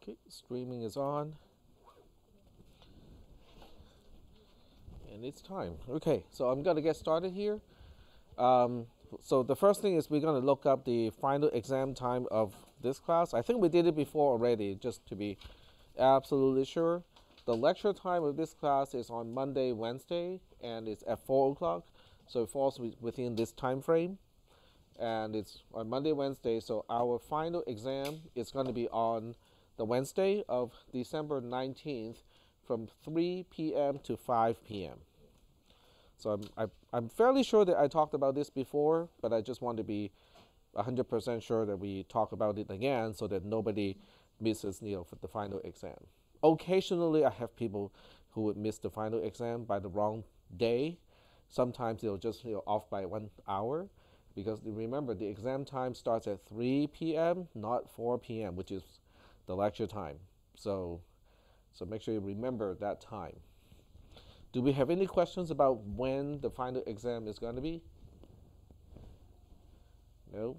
Okay, streaming is on. And it's time. Okay, so I'm going to get started here. Um, so the first thing is we're going to look up the final exam time of this class. I think we did it before already, just to be absolutely sure. The lecture time of this class is on Monday, Wednesday, and it's at 4 o'clock. So it falls within this time frame. And it's on Monday, Wednesday. So our final exam is going to be on the Wednesday of December 19th from 3 p.m. to 5 p.m. So I'm fairly sure that I talked about this before, but I just want to be 100% sure that we talk about it again so that nobody misses for the final exam. Occasionally, I have people who would miss the final exam by the wrong day. Sometimes they'll just off by 1 hour, because remember the exam time starts at 3 p.m., not 4 p.m., which is the lecture time. So make sure you remember that time. Do we have any questions about when the final exam is going to be? No?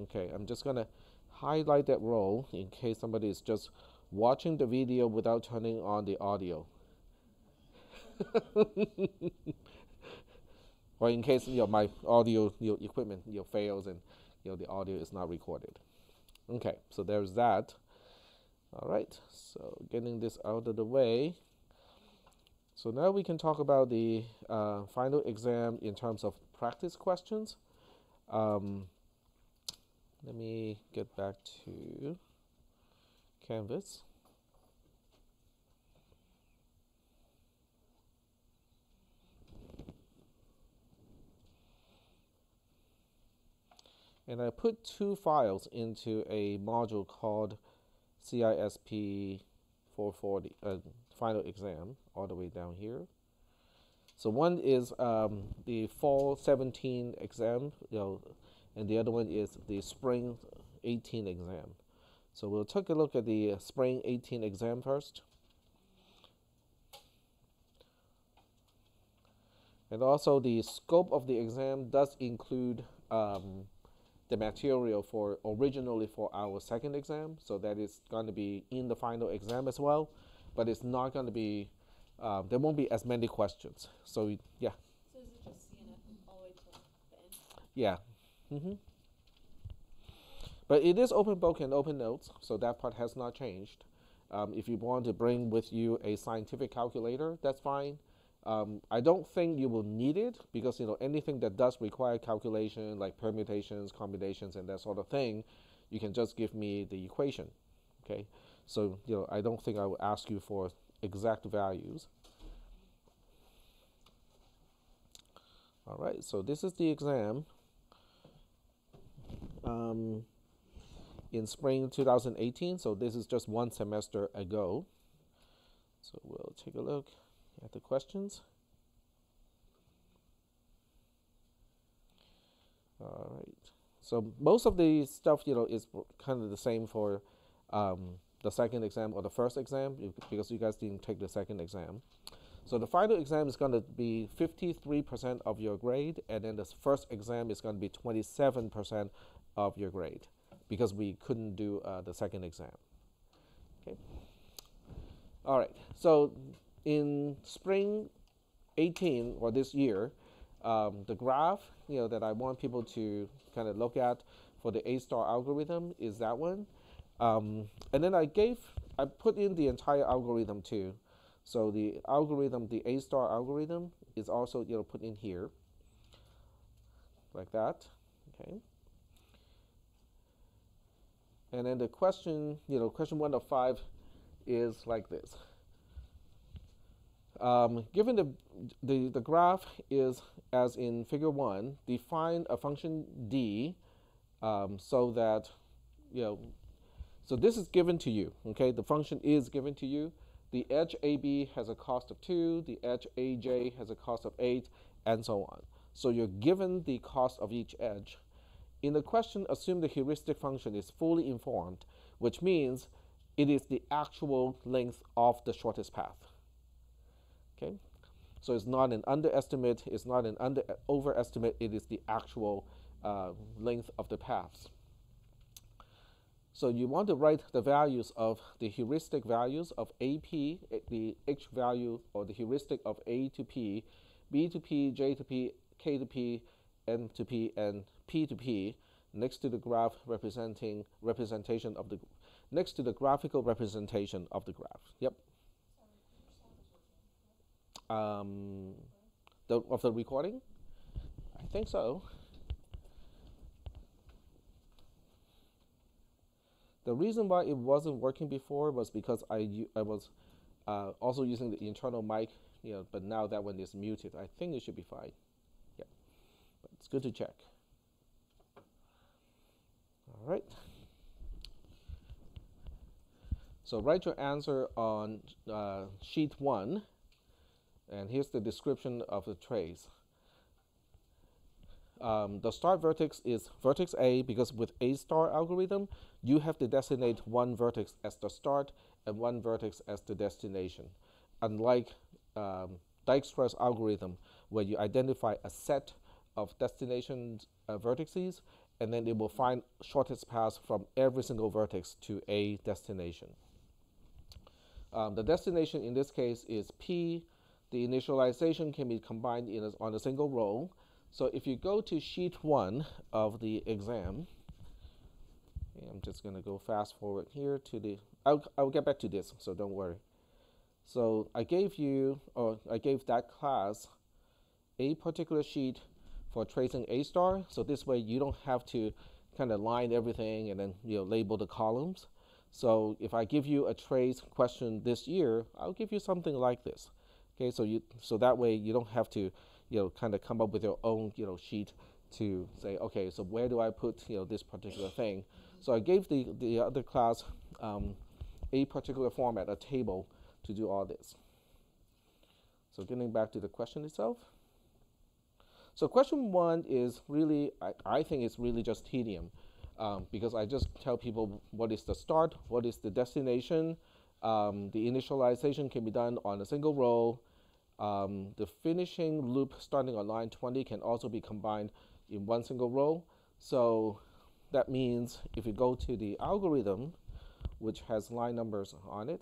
Okay, I'm just going to highlight that row in case somebody is just watching the video without turning on the audio. Or in case my audio equipment fails and the audio is not recorded. Okay, so there's that. All right, so getting this out of the way. So now we can talk about the final exam in terms of practice questions. Let me get back to Canvas. And I put two files into a module called cisp440, final exam, all the way down here. So one is the fall 17 exam, and the other one is the spring 18 exam. So we'll take a look at the spring 18 exam first. And also the scope of the exam does include the material originally for our second exam, so that is going to be in the final exam as well, but it's not going to be, there won't be as many questions. So yeah. So is it just CNF all the way to the end? Yeah. But it is open book and open notes, so that part has not changed. If you want to bring with you a scientific calculator, that's fine. I don't think you will need it, because anything that does require calculation, like permutations, combinations, and that sort of thing, you can just give me the equation. Okay, so I don't think I will ask you for exact values. All right, so this is the exam in spring 2018. So this is just one semester ago. So we'll take a look at the questions. All right. So most of the stuff, is kind of the same for the second exam or the first exam, because you guys didn't take the second exam. So the final exam is going to be 53% of your grade, and then the first exam is going to be 27% of your grade, because we couldn't do the second exam. Okay. All right. So in spring 18, or this year, the graph that I want people to kind of look at for the A-star algorithm is that one. And then I put in the entire algorithm too. So the algorithm, the A-star algorithm, is also put in here, like that. Okay. And then the question, question 1 of 5 is like this. Given the graph is as in figure 1, define a function d so that, so this is given to you, okay? The function is given to you. The edge AB has a cost of 2, the edge AJ has a cost of 8, and so on. So you're given the cost of each edge. In the question, assume the heuristic function is fully informed, which means it is the actual length of the shortest path. Okay, so it's not an underestimate, it's not an overestimate, it is the actual length of the paths. So you want to write the values of the heuristic values of AP, the H value or the heuristic of A to P, B to P, J to P, K to P, N to P, and P to P next to the representation of the next to the graphical representation of the graph. Yep. Um, of the recording? I think so. The reason why it wasn't working before was because I was also using the internal mic, but now that one is muted. I think it should be fine. Yeah, but it's good to check. All right. So write your answer on sheet 1, and here's the description of the trace. The start vertex is vertex A because with A star algorithm, you have to designate one vertex as the start and one vertex as the destination. Unlike Dijkstra's algorithm, where you identify a set of destination vertices, and then it will find shortest path from every single vertex to a destination. The destination in this case is P. The initialization can be combined on a single row. So if you go to sheet 1 of the exam, I'm just going to go fast forward here to the, I'll get back to this, so don't worry. So I gave that class a particular sheet for tracing A star, so this way you don't have to kind of line everything and then label the columns. So if I give you a trace question this year, I'll give you something like this. Okay, so that way you don't have to kind of come up with your own sheet to say, okay, so where do I put this particular thing? So I gave the other class a particular format, a table, to do all this. So getting back to the question itself. So question 1 is really, I think it's really just tedium, because I just tell people what is the start, what is the destination. The initialization can be done on a single row. The finishing loop starting on line 20 can also be combined in one single row. So that means if you go to the algorithm, which has line numbers on it,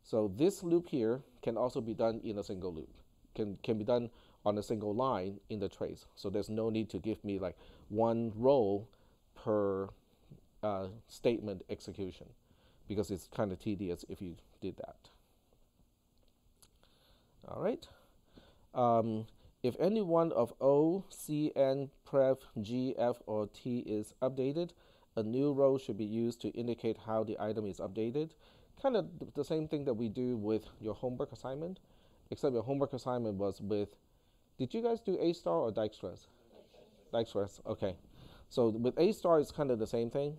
so this loop here can also be done in a single loop, can be done on a single line in the trace. So there's no need to give me like one row per statement execution, because it's kind of tedious if you did that. All right. If any one of O, C, N, Prev, G, F, or T is updated, a new row should be used to indicate how the item is updated. Kind of the same thing that we do with your homework assignment, except your homework assignment was with, did you guys do A star or Dijkstra's? Dijkstra's, okay. So with A star, it's kind of the same thing.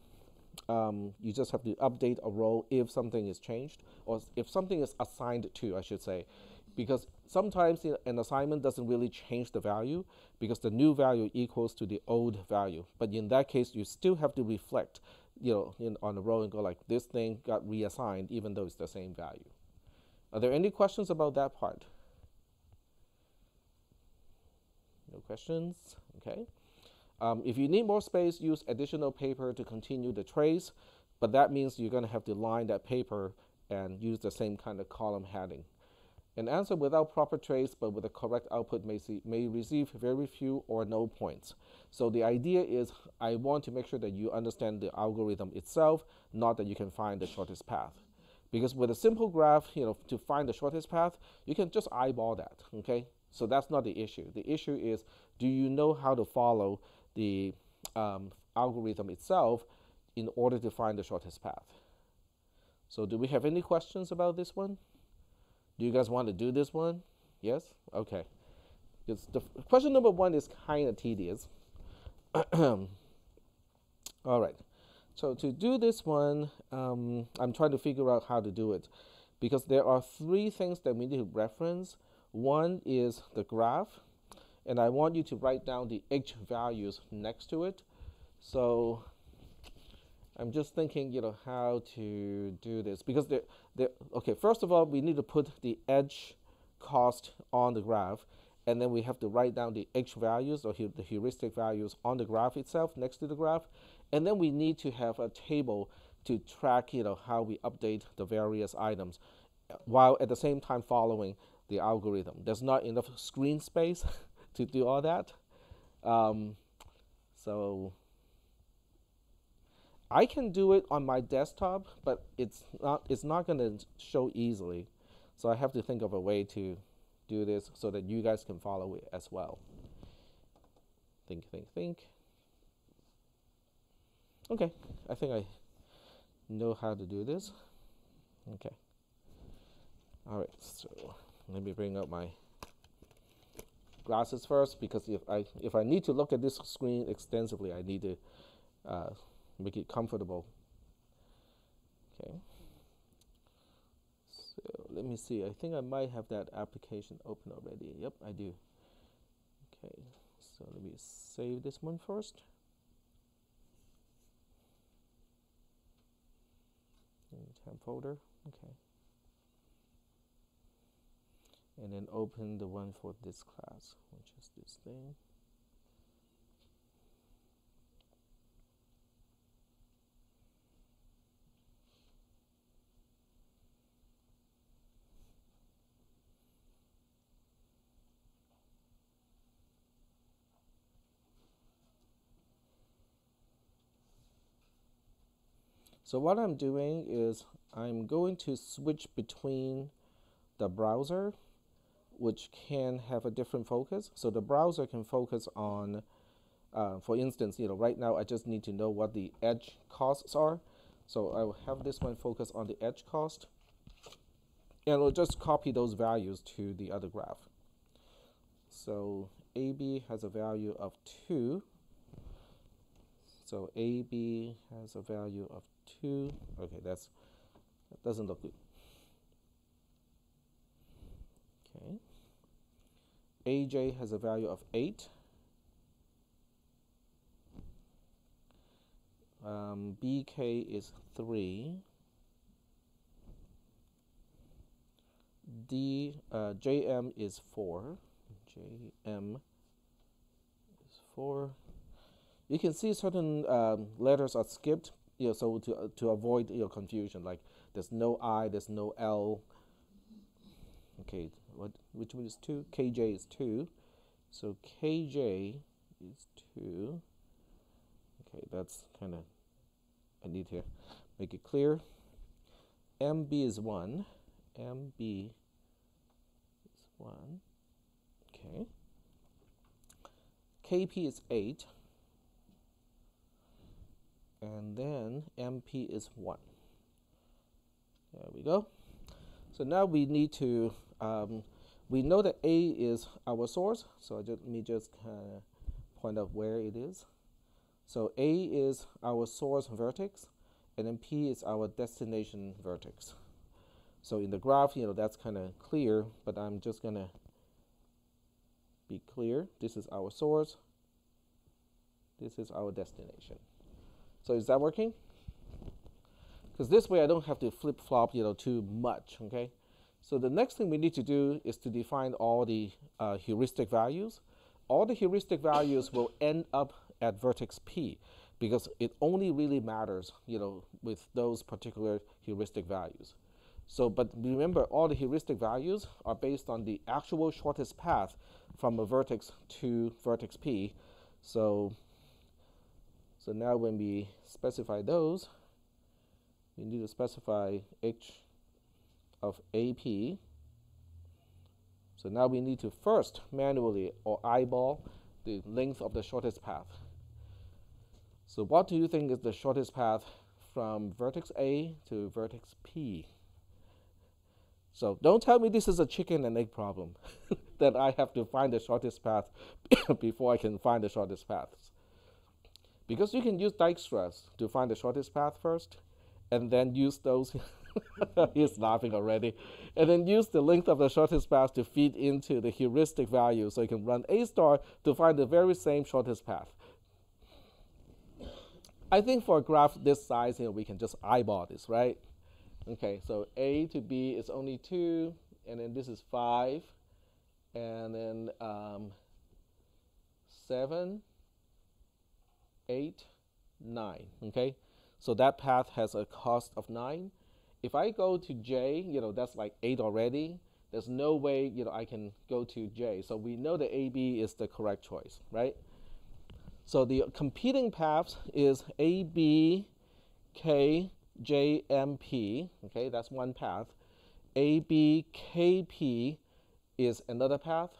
You just have to update a row if something is changed, or if something is assigned to, I should say. Because sometimes an assignment doesn't really change the value because the new value equals to the old value. But in that case, you still have to reflect, on the row and go like, this thing got reassigned even though it's the same value. Are there any questions about that part? No questions? Okay. If you need more space, use additional paper to continue the trace, but that means you're going to have to line that paper and use the same kind of column heading. An answer without proper trace but with a correct output may receive very few or no points. So the idea is I want to make sure that you understand the algorithm itself, not that you can find the shortest path. Because with a simple graph, to find the shortest path, you can just eyeball that, okay? So that's not the issue. The issue is, do you know how to follow the algorithm itself in order to find the shortest path? So do we have any questions about this one? Do you guys want to do this one? Yes? Okay. Question number 1 is kind of tedious. All right. So to do this one, I'm trying to figure out how to do it, because there are 3 things that we need to reference. One is the graph, and I want you to write down the H values next to it. So I'm just thinking, how to do this, because okay, first of all, we need to put the edge cost on the graph, and then we have to write down the H values or the heuristic values on the graph itself, next to the graph, And then we need to have a table to track, how we update the various items, while at the same time following the algorithm. There's not enough screen space to do all that. Um, so I can do it on my desktop, but it's not going to show easily. So I have to think of a way to do this so that you guys can follow it as well. Think. Okay, I think I know how to do this. Okay. All right, so let me bring up my glasses first, because if I need to look at this screen extensively, I need to make it comfortable. Okay. So let me see. I think I might have that application open already. Yep, I do. Okay. So let me save this one first. Tab folder. Okay. And then open the one for this class, which is this thing. So what I'm doing is I'm going to switch between the browser, which can have a different focus. So the browser can focus on, for instance, right now I just need to know what the edge costs are. So I will have this one focus on the edge cost, and we'll just copy those values to the other graph. So AB has a value of 2. So AB has a value of 2. Okay, that doesn't look good. Okay. AJ has a value of 8. BK is 3. JM is 4. JM is 4. You can see certain letters are skipped, so to avoid confusion. Like there's no I, there's no L. Okay, which one is 2? KJ is 2. So KJ is 2. Okay, that's kind of, I need to make it clear. MB is 1. MB is 1. Okay. KP is 8. And then MP is 1. There we go. So now we need to, we know that A is our source, so let me just kind of point out where it is. So A is our source vertex, and then P is our destination vertex. So in the graph, that's kind of clear, but I'm just going to be clear. This is our source. This is our destination. So is that working? Because this way I don't have to flip-flop, too much, okay? So the next thing we need to do is to define all the heuristic values. All the heuristic values will end up at vertex P, because it only really matters, with those particular heuristic values. So, but remember, all the heuristic values are based on the actual shortest path from a vertex to vertex P. So now when we specify those, we need to specify h of AP. So now we need to first manually or eyeball the length of the shortest path. So what do you think is the shortest path from vertex A to vertex P? So don't tell me this is a chicken and egg problem, that I have to find the shortest path before I can find the shortest paths. Because you can use Dijkstra's to find the shortest path first, and then use those, he's laughing already, and then use the length of the shortest path to feed into the heuristic value, so you can run A star to find the very same shortest path. I think for a graph this size, we can just eyeball this, right? Okay, so A to B is only 2, and then this is 5, and then 7, 8, 9, okay? So that path has a cost of 9. If I go to J, that's like 8 already. There's no way, I can go to J. So we know that AB is the correct choice, right? So the competing paths is A, B, K, J, M, P. Okay, that's one path. A, B, K, P is another path.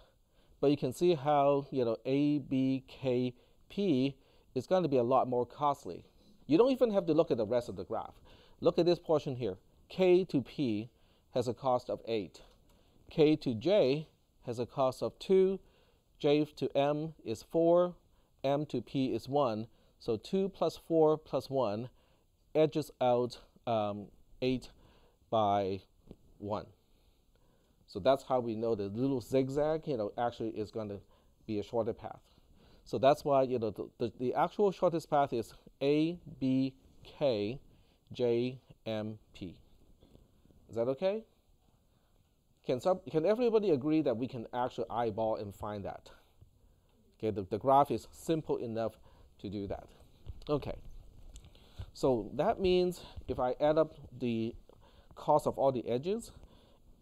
But you can see how, A, B, K, P is going to be a lot more costly. You don't even have to look at the rest of the graph. Look at this portion here. K to P has a cost of 8. K to J has a cost of 2. J to M is 4. M to P is 1. So 2 plus 4 plus 1 edges out 8 by 1. So that's how we know the little zigzag, actually is going to be a shorter path. So that's why, the actual shortest path is A, B, K, J, M, P. Is that okay? Can everybody agree that we can actually eyeball and find that? Okay, the graph is simple enough to do that. Okay, so that means if I add up the cost of all the edges,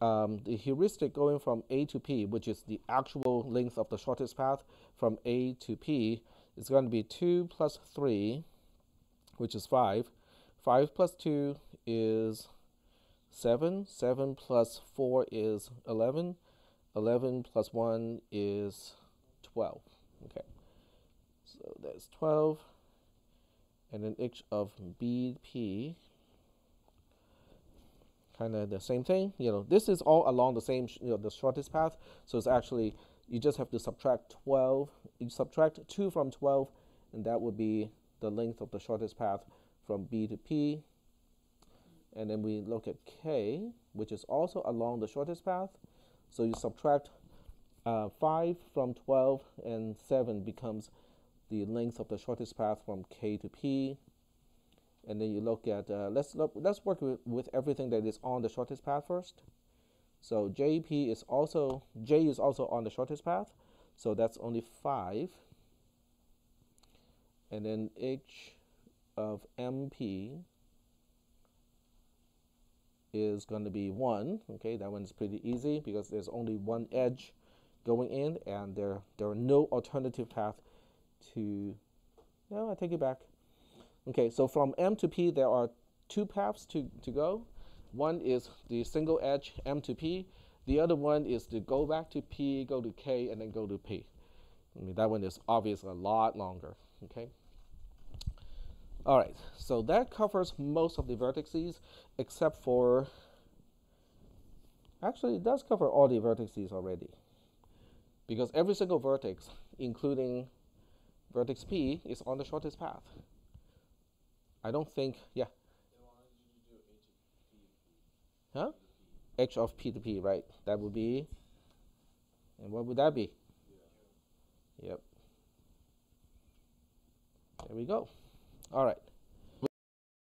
the heuristic going from A to P, which is the actual length of the shortest path from A to P, is going to be 2 plus 3, which is 5. 5 plus 2 is 7. 7 plus 4 is 11. 11 plus 1 is 12. Okay, so that's 12. And then H of BP, kind of the same thing. This is all along the same, the shortest path. So it's actually, you just have to subtract 12. You subtract 2 from 12, and that would be the length of the shortest path from B to P. And then we look at K, which is also along the shortest path. So you subtract 5 from 12, and 7 becomes the length of the shortest path from K to P. And then you look at, let's work with everything that is on the shortest path first. So J is also on the shortest path. So that's only 5. And then H of MP is going to be 1. Okay, that one's pretty easy because there's only one edge going in, and there are no alternative path to, no, I take it back. Okay, so from M to P, there are 2 paths to go. One is the single edge M to P. The other one is to go back to P, go to K, and then go to P. I mean, that one is obviously a lot longer, okay? All right, so that covers most of the vertices except for, actually it does cover all the vertices already, because every single vertex, including vertex P, is on the shortest path. I don't think, yeah. Huh? H of P to P, right? That would be, and what would that be? Yep. There we go. All right.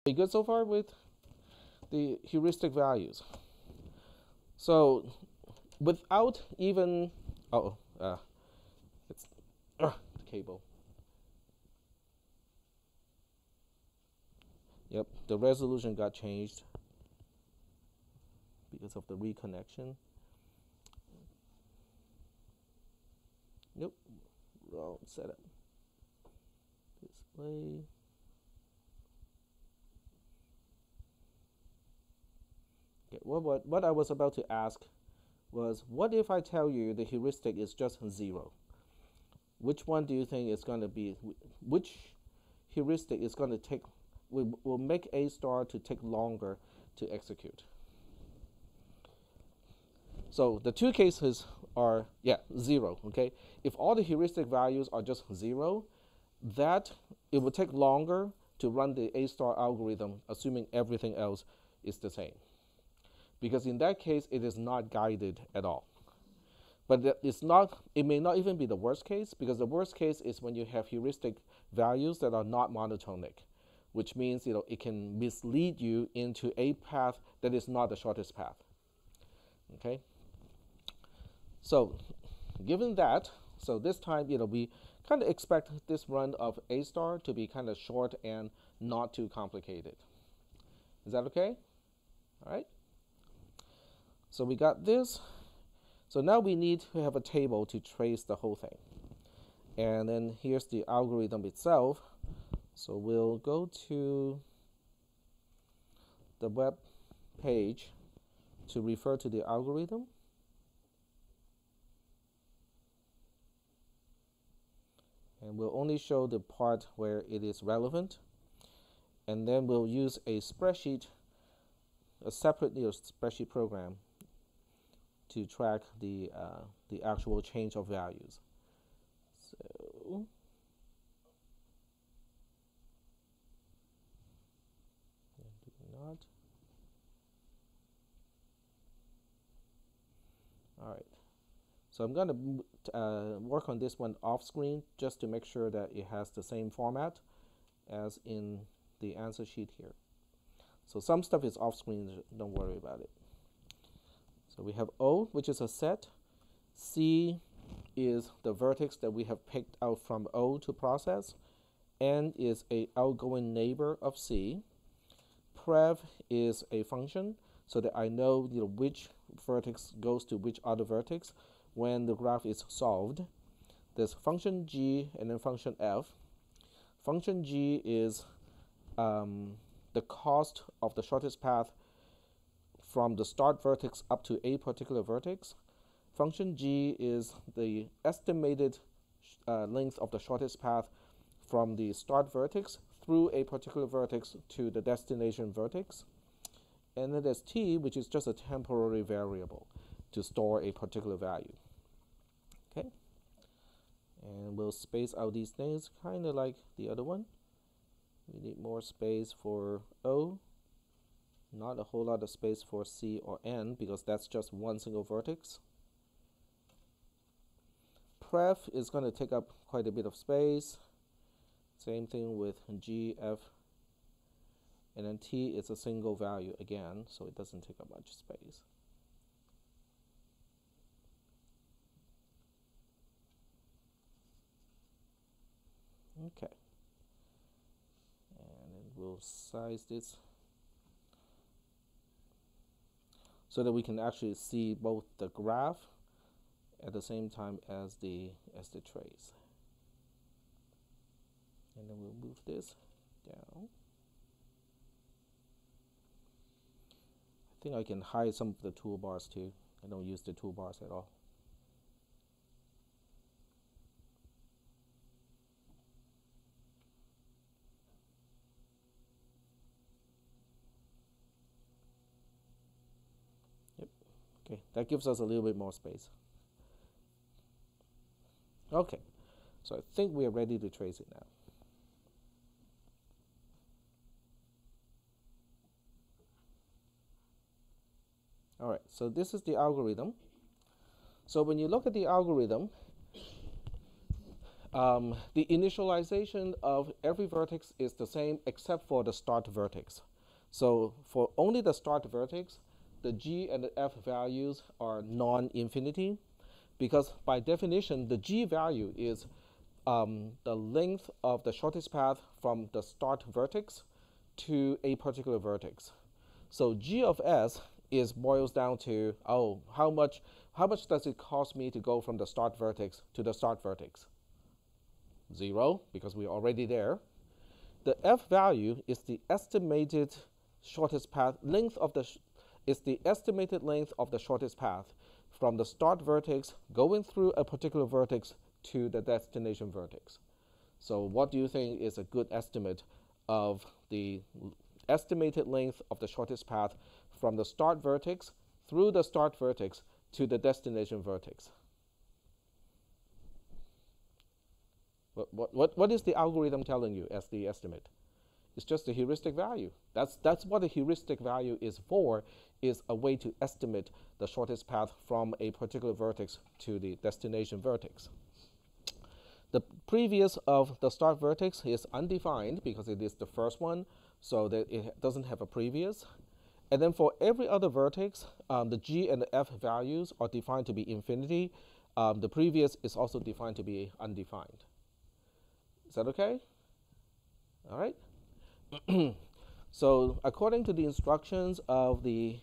We good so far with the heuristic values? So without even, it's the cable. Yep, the resolution got changed because of the reconnection. Nope, wrong setup. Display. Okay, what I was about to ask was, what if I tell you the heuristic is just 0? Which one do you think is going to be, which heuristic is going to take, will make A star to take longer to execute? So the 2 cases are, 0, okay? If all the heuristic values are just 0, that it will take longer to run the A star algorithm, assuming everything else is the same. Because in that case, it is not guided at all. But it may not even be the worst case, because the worst case is when you have heuristic values that are not monotonic, which means it can mislead you into a path that is not the shortest path. Okay? So given that, so this time we kind of expect this run of A star to be kind of short and not too complicated. Is that okay? All right. So we got this. So now we need to have a table to trace the whole thing. And then here's the algorithm itself. So we'll go to the web page to refer to the algorithm. And we'll only show the part where it is relevant. And then we'll use a spreadsheet, a separate spreadsheet program to track the actual change of values. So not. All right. So I'm going to work on this one off screen just to make sure that it has the same format as in the answer sheet here. So some stuff is off screen, don't worry about it. So we have O, which is a set. C is the vertex that we have picked out from O to process. N is a outgoing neighbor of C. Prev is a function so that I know, which vertex goes to which other vertex when the graph is solved. There's function G and then function F. Function G is the cost of the shortest path from the start vertex up to a particular vertex. Function G is the estimated length of the shortest path from the start vertex through a particular vertex to the destination vertex. And then there's T, which is just a temporary variable to store a particular value. Okay? And we'll space out these things kind of like the other one. We need more space for O, not a whole lot of space for C or N because that's just one single vertex. Prev is going to take up quite a bit of space. Same thing with G, F, and then T is a single value again, so it doesn't take up much space. Okay. And then we'll size this so that we can actually see both the graph at the same time as the trace. And then we'll move this down. I think I can hide some of the toolbars too. I don't use the toolbars at all. Yep. Okay, that gives us a little bit more space. Okay, so I think we are ready to trace it now. All right, so this is the algorithm. So when you look at the algorithm, the initialization of every vertex is the same except for the start vertex. So for only the start vertex, the G and the F values are non-infinity because by definition, the G value is the length of the shortest path from the start vertex to a particular vertex. So G of S boils down to, how much does it cost me to go from the start vertex to the start vertex? 0, because we're already there. The F value is the estimated shortest path is the estimated length of the shortest path from the start vertex going through a particular vertex to the destination vertex. So what do you think is a good estimate of the estimated length of the shortest path from the start vertex through the start vertex to the destination vertex? What is the algorithm telling you as the estimate? It's just a heuristic value. That's what a heuristic value is for, is a way to estimate the shortest path from a particular vertex to the destination vertex. The previous of the start vertex is undefined because it is the first one, so that it doesn't have a previous. And then for every other vertex, the G and the F values are defined to be infinity. The previous is also defined to be undefined. Is that okay? All right. So according to the instructions of the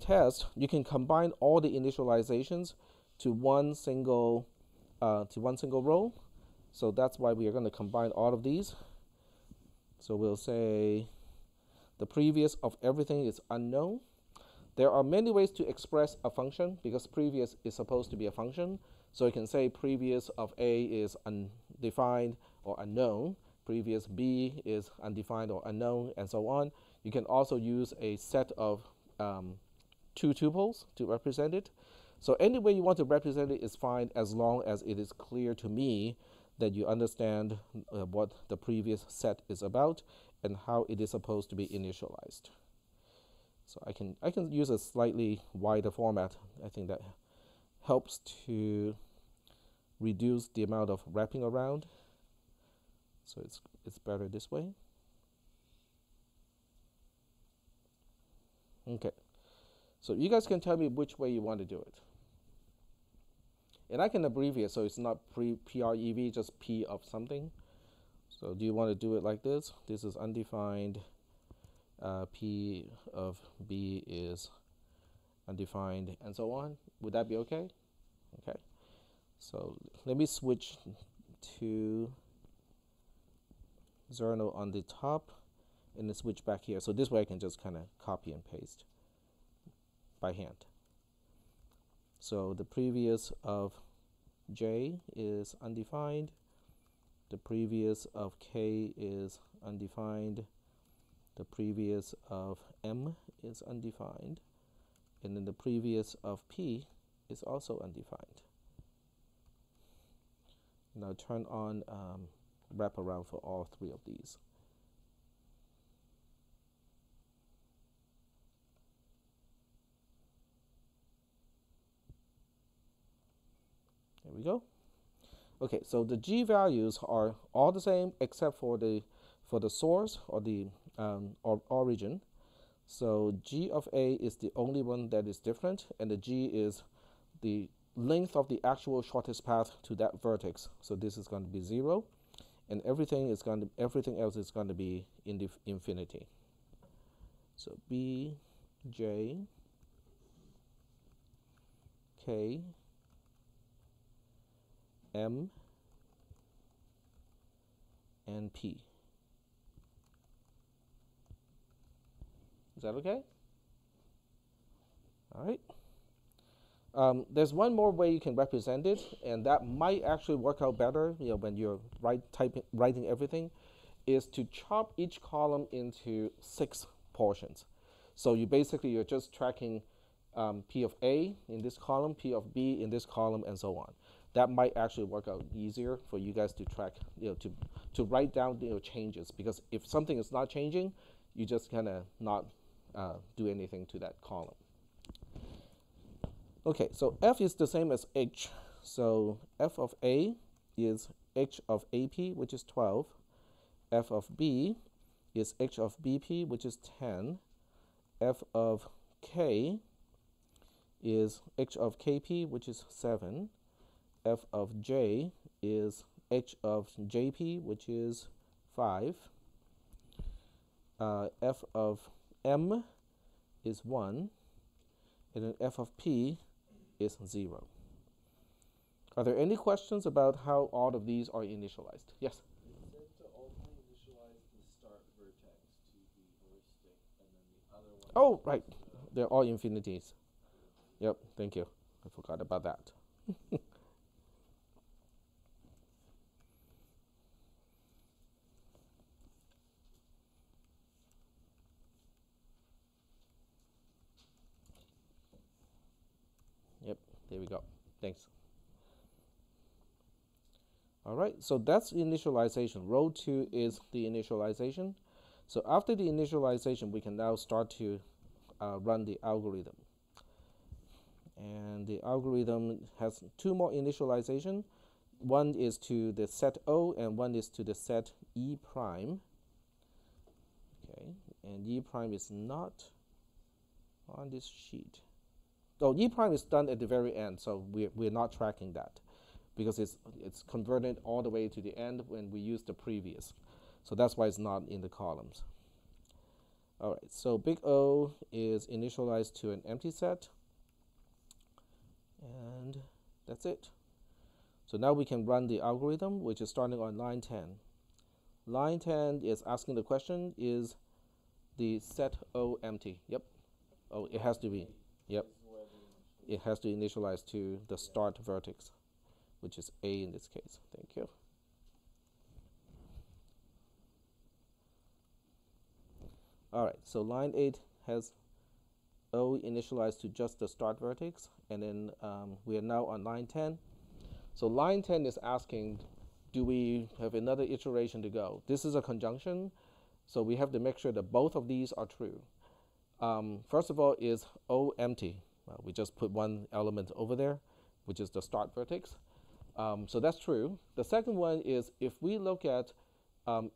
test, you can combine all the initializations to one single row. So that's why we are going to combine all of these. So we'll say the previous of everything is unknown. There are many ways to express a function because previous is supposed to be a function. So you can say previous of A is undefined or unknown. Previous B is undefined or unknown, and so on. You can also use a set of two tuples to represent it. So any way you want to represent it is fine as long as it is clear to me that you understand what the previous set is about and how it is supposed to be initialized. So I can use a slightly wider format. I think that helps to reduce the amount of wrapping around. So it's better this way. Okay. So you guys can tell me which way you want to do it. And I can abbreviate so it's not PREV, just P of something. So do you want to do it like this? This is undefined. P of B is undefined, and so on. Would that be okay? Okay. So let me switch to Zerno on the top and then switch back here. So this way I can just kind of copy and paste by hand. So the previous of J is undefined. The previous of K is undefined. The previous of M is undefined. And then the previous of P is also undefined. Now turn on wraparound for all three of these. There we go. Okay, so the G values are all the same except for the source or the or origin. So G of A is the only one that is different, and the G is the length of the actual shortest path to that vertex. So this is going to be 0, and everything else is going to be in the infinity. So B, J, K, M, and P. Is that okay? All right. There's one more way you can represent it, and that might actually work out better. When you're writing everything, is to chop each column into 6 portions. So you're just tracking P of A in this column, P of B in this column, and so on. That might actually work out easier for you guys to track, to write down changes, because if something is not changing, you just kind of not do anything to that column. Okay, so F is the same as H. So F of A is H of AP, which is 12. F of B is H of BP, which is 10. F of K is H of KP, which is 7. F of J is H of JP, which is 5. F of M is 1. And then F of P is 0. Are there any questions about how all of these are initialized? Yes? It said to only initialize the start vertex to the heuristic, and then the other one. Oh, right. They're all infinities. Yep, thank you. I forgot about that. Yep, there we go. Thanks. All right, so that's initialization. Row 2 is the initialization. So after the initialization, we can now start to run the algorithm. And the algorithm has 2 more initialization. One is to the set O, and one is to the set E prime. Okay, and E prime is not on this sheet. Oh, E prime is done at the very end, so we're not tracking that. because it's converted all the way to the end when we use the previous. So that's why it's not in the columns. All right, so big O is initialized to an empty set. And that's it. So now we can run the algorithm, which is starting on line 10. Line 10 is asking the question, is the set O empty? Yep. Oh, it has to be. Yep. It has to initialize to the start vertex, which is A in this case. Thank you. All right, so line 8 has O initialized to just the start vertex, and then we are now on line 10. So line 10 is asking, do we have another iteration to go? This is a conjunction, so we have to make sure that both of these are true. First of all, is O empty? Well, we just put one element over there, which is the start vertex. So that's true. The second one is if we look at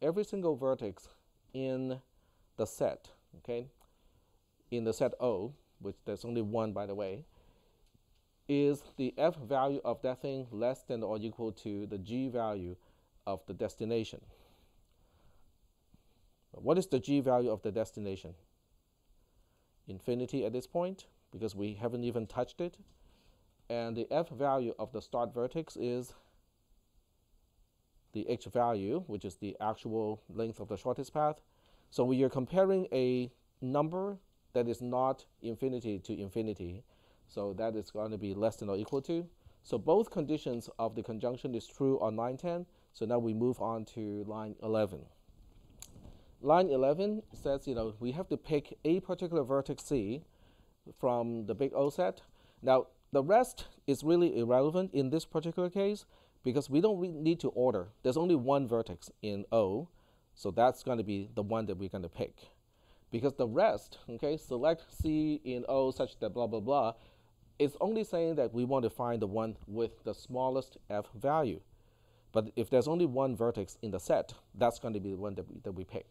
every single vertex in the set, okay, in the set O, which there's only one, by the way, is the f value of that thing less than or equal to the g value of the destination? What is the g value of the destination? Infinity at this point, because we haven't even touched it. And the f value of the start vertex is the h value, which is the actual length of the shortest path. So we are comparing a number that is not infinity to infinity. So that is going to be less than or equal to. So both conditions of the conjunction is true on line 10. So now we move on to line 11. Line 11 says, we have to pick a particular vertex C from the big O set. Now, the rest is really irrelevant in this particular case because we don't need to order. There's only one vertex in O, so that's going to be the one that we're going to pick. Because the rest, okay, select C in O such that blah, blah, blah, it's only saying that we want to find the one with the smallest f value. But if there's only one vertex in the set, that's going to be the one that we pick.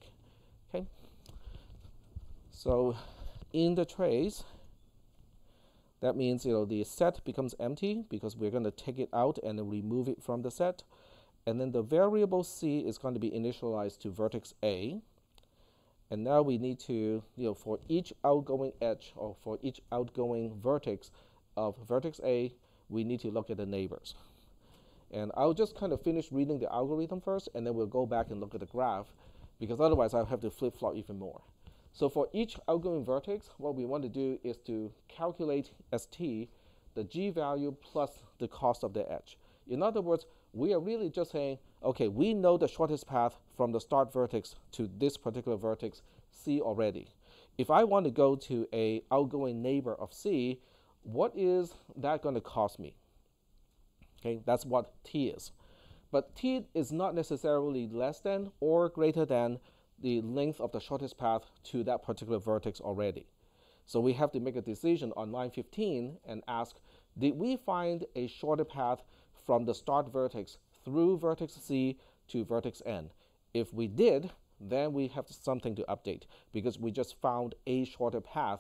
Okay? So in the trace, that means the set becomes empty because we're going to take it out and then remove it from the set. And then the variable C is going to be initialized to vertex A. And now we need to, for each outgoing edge or for each outgoing vertex of vertex A, we need to look at the neighbors. And I'll just kind of finish reading the algorithm first, and then we'll go back and look at the graph, because otherwise I'll have to flip-flop even more. So for each outgoing vertex, what we want to do is to calculate ST, the G value plus the cost of the edge. In other words, we are really just saying, okay, we know the shortest path from the start vertex to this particular vertex C already. If I want to go to a outgoing neighbor of C, what is that going to cost me? Okay, that's what T is. But T is not necessarily less than or greater than the length of the shortest path to that particular vertex already. So we have to make a decision on line 15 and ask, did we find a shorter path from the start vertex through vertex C to vertex N? If we did, then we have something to update because we just found a shorter path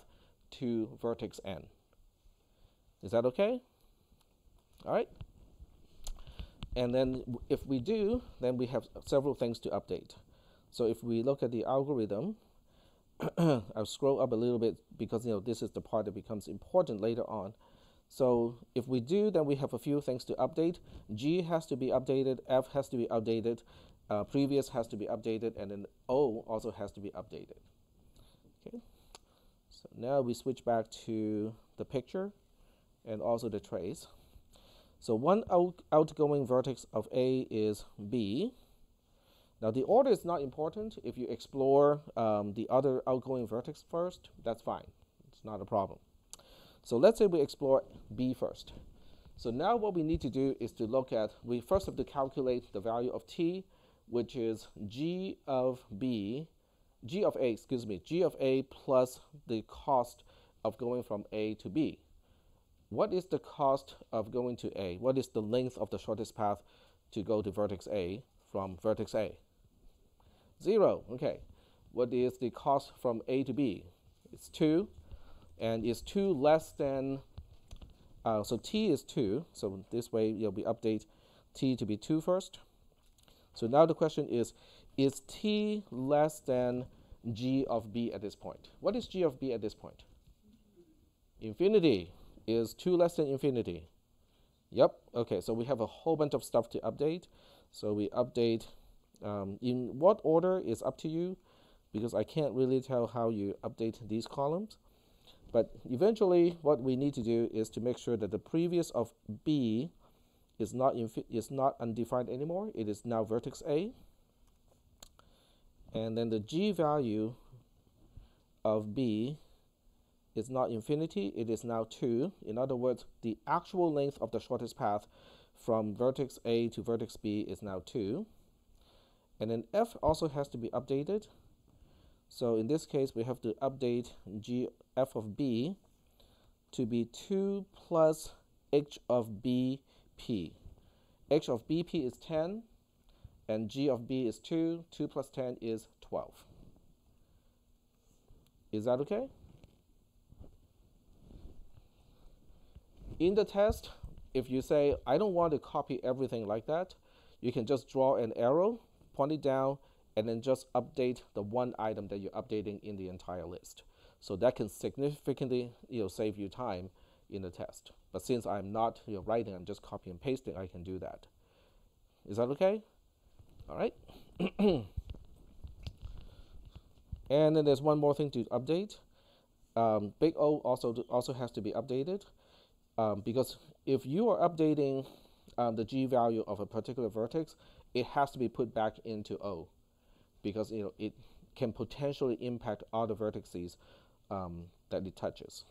to vertex N. Is that okay? All right. And then if we do, then we have several things to update. So if we look at the algorithm, I'll scroll up a little bit because this is the part that becomes important later on. So if we do, then we have a few things to update. G has to be updated, F has to be updated, previous has to be updated, and then O also has to be updated. Okay. So now we switch back to the picture and also the trace. So one outgoing vertex of A is B. Now the order is not important. If you explore the other outgoing vertex first, that's fine. It's not a problem. So let's say we explore B first. So now what we need to do is to look at, we first have to calculate the value of T, which is G of A plus the cost of going from A to B. What is the cost of going to A? What is the length of the shortest path to go to vertex A from vertex A? 0, okay. What is the cost from A to B? It's 2, and is 2 less than, so T is 2, so this way we update t to be 2 first. So now the question is t less than g of b at this point? What is g of b at this point? Infinity. Is 2 less than infinity? Yep. Okay, so we have a whole bunch of stuff to update. So we update in what order is up to you, because I can't really tell how you update these columns. But eventually what we need to do is to make sure that the previous of b is not undefined anymore. It is now vertex A. And then the g value of b is not infinity, it is now 2. In other words, the actual length of the shortest path from vertex A to vertex B is now 2. And then f also has to be updated. So in this case, we have to update f of b to be 2 plus h of bp. h of bp is 10, and g of b is 2. 2 plus 10 is 12. Is that okay? In the test, if you say, I don't want to copy everything like that, you can just draw an arrow, point it down, and then just update the one item that you're updating in the entire list. So that can significantly save you time in the test. But since I'm not writing, I'm just copy and pasting, I can do that. Is that okay? All right. And then there's one more thing to update. Big O also has to be updated. Because if you are updating the g value of a particular vertex, it has to be put back into O, because it can potentially impact other vertices that it touches.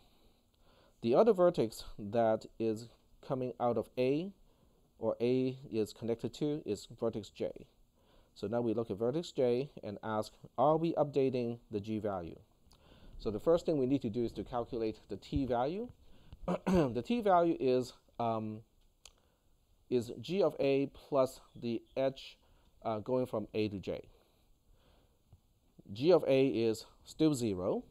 The other vertex that is coming out of A, or A is connected to, is vertex J. So now we look at vertex J and ask, are we updating the g value? So the first thing we need to do is to calculate the t value. The t value is g of A plus the h going from A to J. G of A is still 0.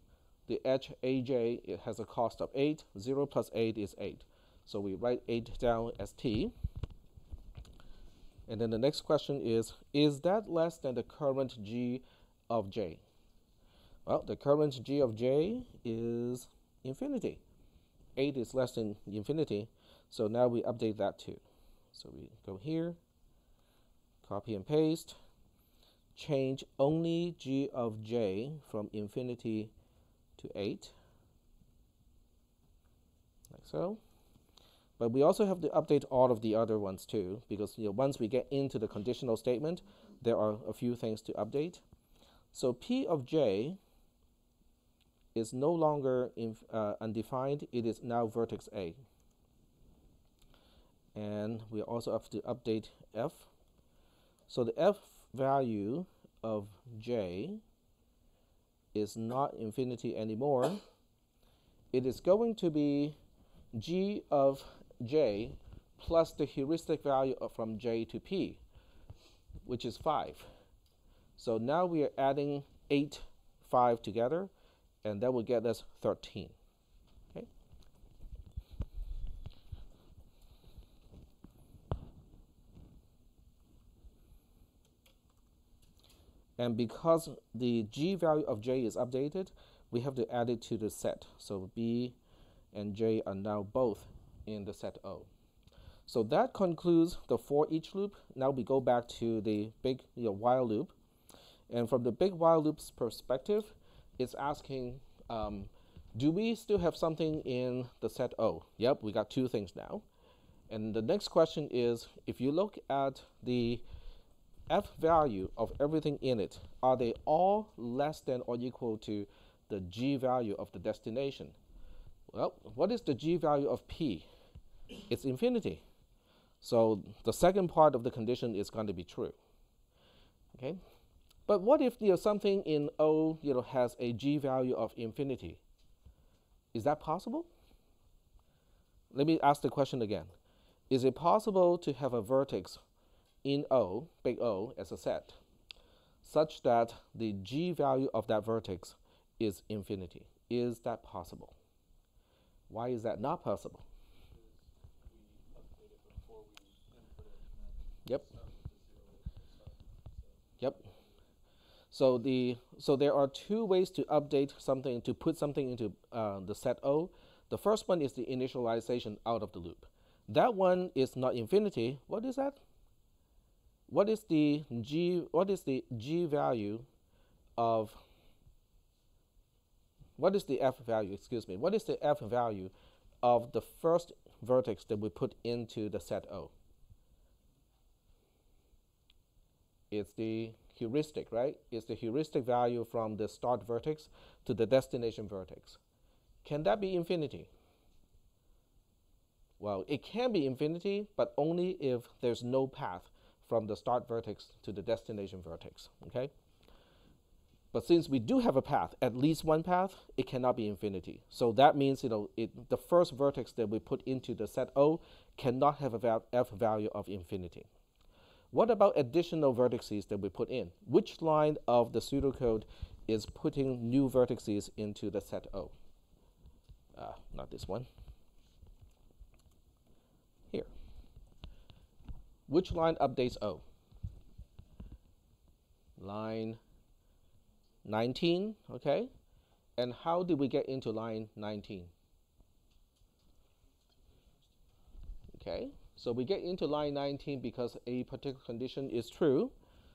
The h aj, it has a cost of 8. 0 plus 8 is 8. So we write 8 down as t. And then the next question is that less than the current g of j? Well, the current g of j is infinity. 8 is less than infinity, so now we update that too. So we go here, copy and paste, change only g of j from infinity to 8, like so. But we also have to update all of the other ones too, because once we get into the conditional statement, there are a few things to update. So p of j is no longer undefined, it is now vertex A. And we also have to update f. So the f value of j is not infinity anymore. It is going to be g of j plus the heuristic value from j to p, which is 5. So now we are adding 8, 5 together, and that will get us 13. Okay. And because the g value of j is updated, we have to add it to the set. So b and j are now both in the set O. So that concludes the for each loop. Now we go back to the big while loop. And from the big while loop's perspective, it's asking, do we still have something in the set O? Yep, we got 2 things now. And the next question is, if you look at the f value of everything in it, are they all less than or equal to the g value of the destination? Well, what is the g value of p? It's infinity. So the second part of the condition is going to be true. Okay? But what if something in O has a g value of infinity? Is that possible? Let me ask the question again. Is it possible to have a vertex in O, big O, as a set, such that the g value of that vertex is infinity? Is that possible? Why is that not possible? Yep. start with the 0 start. Yep. So there are two ways to update something, to put something into the set O. The first one is the initialization out of the loop. That one is not infinity. What is that? What is the G value of, what is the F value, excuse me, what is the F value of the first vertex that we put into the set O? It's the heuristic, right? It's the heuristic value from the start vertex to the destination vertex. Can that be infinity? Well, it can be infinity, but only if there's no path from the start vertex to the destination vertex, okay? But since we do have a path, at least one path, it cannot be infinity. So that means, the first vertex that we put into the set O cannot have a F value of infinity. What about additional vertices that we put in? Which line of the pseudocode is putting new vertices into the set O? Not this one. Here. Which line updates O? Line 19, okay? And how did we get into line 19? Okay, so we get into line 19 because a particular condition is true.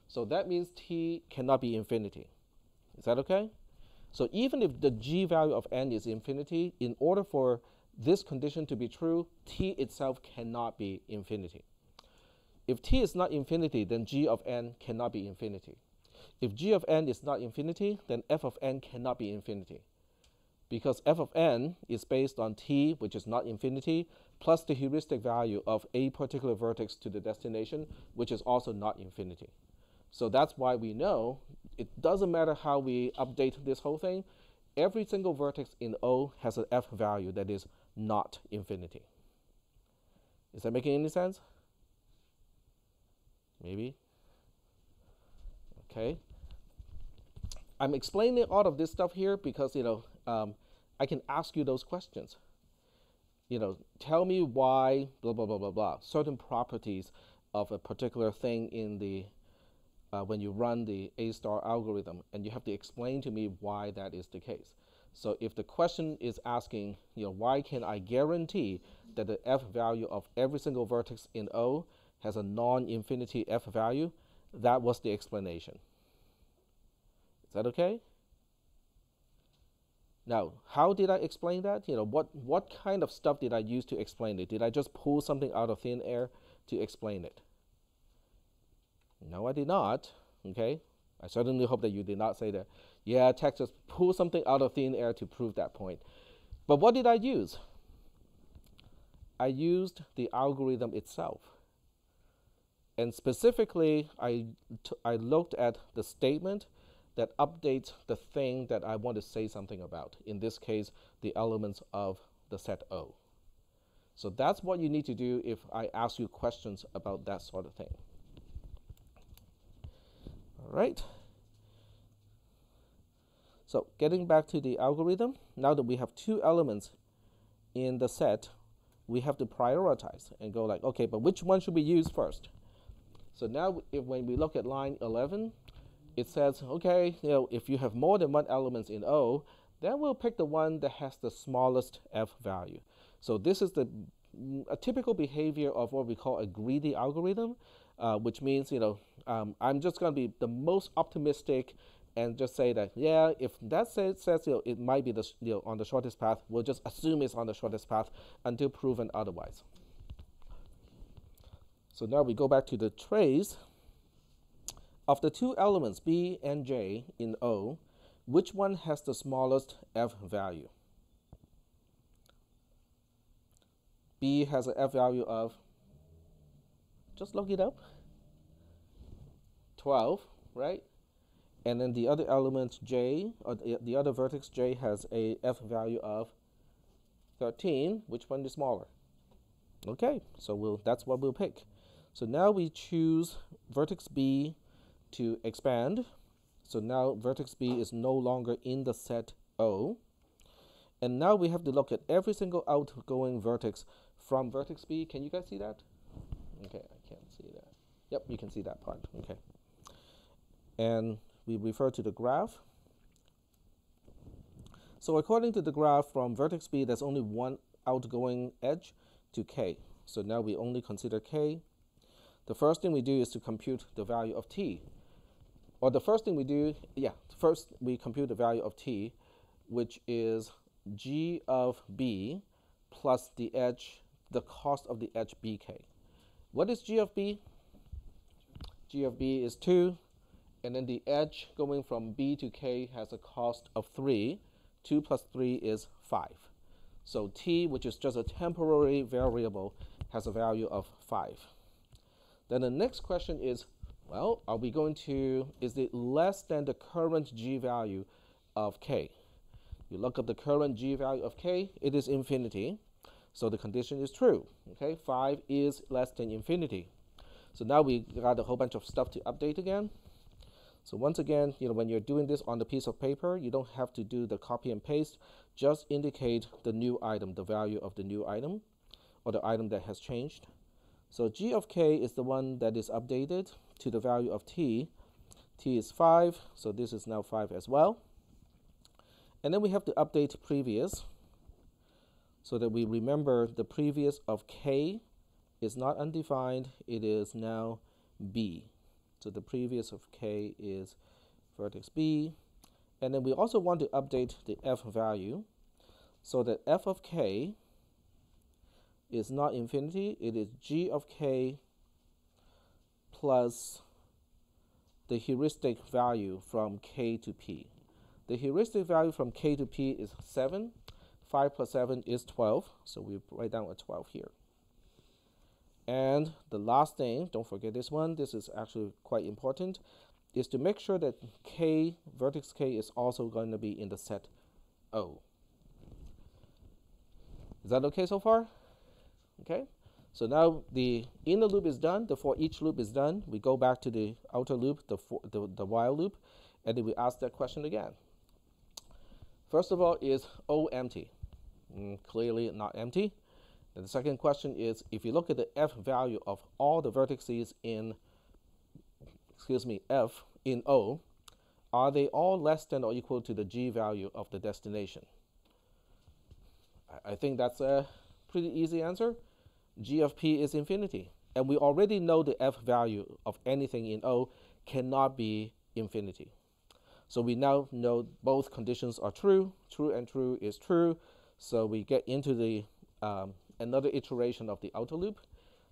So that means T cannot be infinity. Is that okay? So even if the G value of n is infinity, in order for this condition to be true, T itself cannot be infinity. If T is not infinity, then G of n cannot be infinity. If G of n is not infinity, then F of n cannot be infinity. Because F of n is based on T, which is not infinity, plus the heuristic value of a particular vertex to the destination, which is also not infinity. So that's why we know it doesn't matter how we update this whole thing. Every single vertex in O has an F value that is not infinity. Is that making any sense? Maybe. Okay. I'm explaining all of this stuff here because, I can ask you those questions. Tell me why, blah, blah, blah, blah, blah, certain properties of a particular thing in the, when you run the A-star algorithm, and you have to explain to me why that is the case. So if the question is asking, why can I guarantee that the F value of every single vertex in O has a non-infinity F value, that was the explanation. Is that okay? Now, how did I explain that? What kind of stuff did I use to explain it? Did I just pull something out of thin air to explain it? No, I did not. Okay? I certainly hope that you did not say that. Yeah, Tex just pull something out of thin air to prove that point. But what did I use? I used the algorithm itself. And specifically, I looked at the statement that updates the thing that I want to say something about. In this case, the elements of the set O. So that's what you need to do if I ask you questions about that sort of thing. All right. So getting back to the algorithm, now that we have two elements in the set, we have to prioritize and go like, okay, but which one should we use first? So now when we look at line 11, it says, okay, if you have more than one element in O, then we'll pick the one that has the smallest F value. So this is a typical behavior of what we call a greedy algorithm, which means, I'm just going to be the most optimistic and just say that, yeah, if that says it might be on the shortest path, we'll just assume it's on the shortest path until proven otherwise. So now we go back to the trace. Of the two elements, B and J in O, which one has the smallest F value? B has an F value of, just look it up, 12, right? And then the other element J, or the other vertex J, has a F value of 13. Which one is smaller? Okay, so that's what we'll pick. So now we choose vertex B to expand. So now vertex B is no longer in the set O. And now we have to look at every single outgoing vertex from vertex B. Can you guys see that? Okay, I can't see that. Yep, you can see that part. Okay. And we refer to the graph. So according to the graph, from vertex B, there's only one outgoing edge to K. So now we only consider K. The first thing we do is to compute the value of T. Or the first thing we do, first we compute the value of T, which is G of B plus the edge, the cost of the edge BK. What is G of B? G of B is 2, and then the edge going from B to K has a cost of 3. 2 plus 3 is 5. So T, which is just a temporary variable, has a value of 5. Then the next question is, well, are we going to, is it less than the current G value of K? You look up the current G value of K, it is infinity. So the condition is true. Okay, 5 is less than infinity. So now we got a whole bunch of stuff to update again. So once again, when you're doing this on the piece of paper, you don't have to do the copy and paste. Just indicate the new item, the value of the new item, or the item that has changed. So G of K is the one that is updated to the value of T. T is 5, so this is now 5 as well. And then we have to update previous, so that we remember the previous of K is not undefined, it is now B. So the previous of K is vertex B. And then we also want to update the F value, so that F of K is not infinity, it is G of K plus the heuristic value from K to P. The heuristic value from K to P is 7. 5 plus 7 is 12, so we write down a 12 here. And the last thing, don't forget this one, this is actually quite important, is to make sure that K, vertex K, is also going to be in the set O. Is that okay so far? Okay, so now the inner loop is done, the for each loop is done. We go back to the outer loop, the while loop, and then we ask that question again. First of all, is O empty? Clearly not empty. And the second question is, if you look at the F value of all the vertices in, F in O, are they all less than or equal to the G value of the destination? I think that's a pretty easy answer. G of P is infinity. And we already know the F value of anything in O cannot be infinity. So we now know both conditions are true. True and true is true. So we get into the another iteration of the outer loop.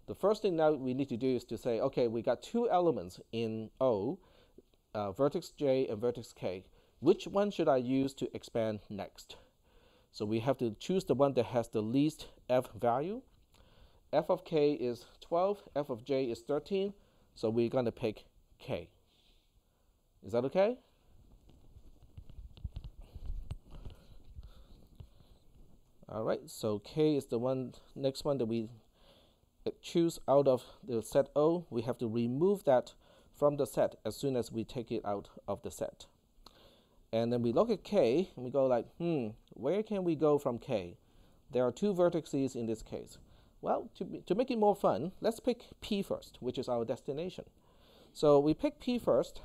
The first thing now we need to do is to say, okay, we got two elements in O, vertex J and vertex K. Which one should I use to expand next? So we have to choose the one that has the least F value. F of K is 12, F of J is 13, so we're going to pick K. Is that okay? All right, so K is the next one that we choose out of the set O. We have to remove that from the set as soon as we take it out of the set. And then we look at K, and we go like, where can we go from K? There are two vertices in this case. Well, to make it more fun, let's pick P first, which is our destination. So we pick P first,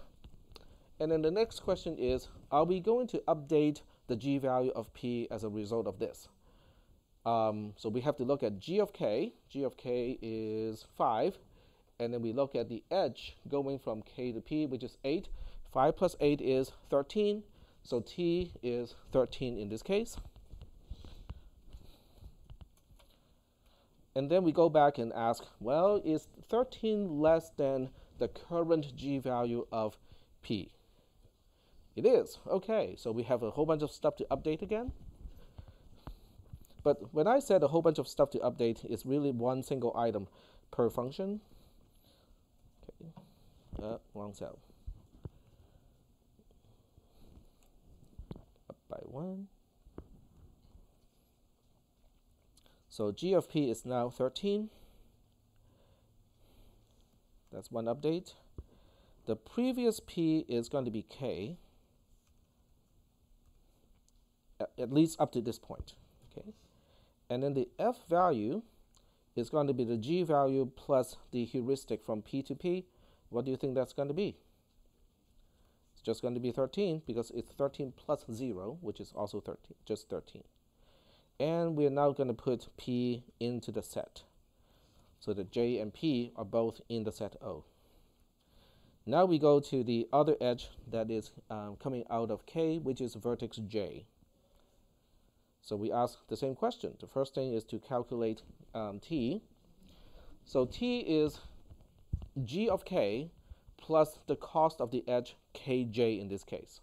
and then the next question is, are we going to update the G value of P as a result of this? So we have to look at G of K. G of K is 5. And then we look at the edge going from K to P, which is 8. 5 plus 8 is 13. So T is 13 in this case. And then we go back and ask, well, is 13 less than the current G value of P? It is. Okay, so we have a whole bunch of stuff to update again. But when I said a whole bunch of stuff to update, it's really one single item per function. Okay, wrong cell. Up by 1. So G of P is now 13. That's one update. The previous P is going to be K, at least up to this point. Okay. And then the F value is going to be the G value plus the heuristic from P to P. What do you think that's going to be? It's just going to be 13 because it's 13 plus 0, which is also 13, just 13. And we're now going to put P into the set. So that J and P are both in the set O. Now we go to the other edge that is coming out of K, which is vertex J. So we ask the same question. The first thing is to calculate T. So T is G of K plus the cost of the edge Kj in this case.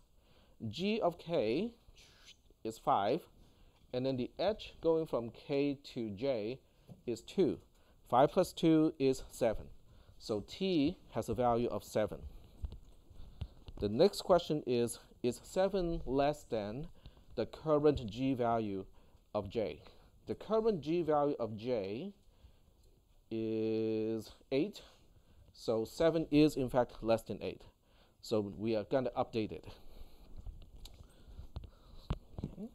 G of K is 5, and then the edge going from K to J is 2. 5 plus 2 is 7. So T has a value of 7. The next question is 7 less than the current G value of J? The current G value of J is 8. So 7 is in fact less than 8. So we are going to update it. Okay.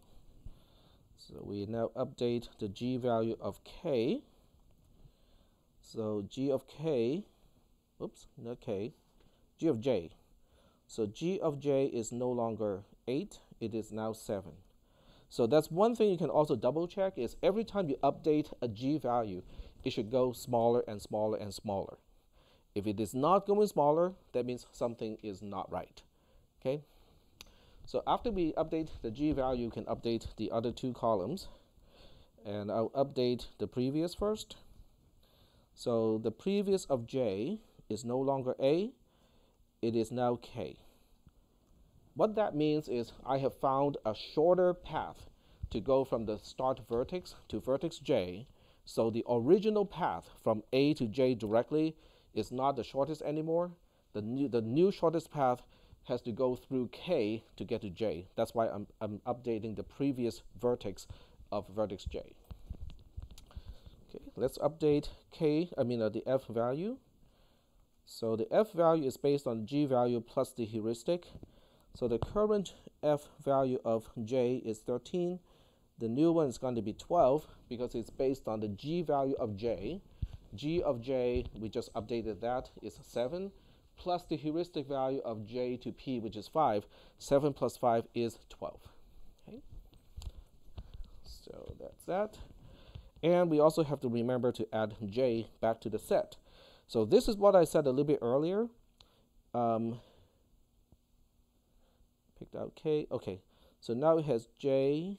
So we now update the G value of K. So G of K, oops, not K, G of J. So G of J is no longer 8, it is now 7. So that's one thing you can also double check is every time you update a G value, it should go smaller and smaller and smaller. If it is not going smaller, that means something is not right. Okay? So after we update the G value, you can update the other two columns. And I'll update the previous first. So the previous of J is no longer A, it is now K. What that means is I have found a shorter path to go from the start vertex to vertex J. So the original path from A to J directly is not the shortest anymore. The new shortest path has to go through K to get to J. That's why I'm updating the previous vertex of vertex J. Okay, let's update the F value. So the F value is based on G value plus the heuristic. So the current F value of J is 13. The new one is going to be 12 because it's based on the G value of J. G of J, we just updated that, is 7, plus the heuristic value of J to P, which is 5. 7 plus 5 is 12. Okay. So that's that. And we also have to remember to add J back to the set. So this is what I said a little bit earlier. Picked out K. Okay, so now it has J.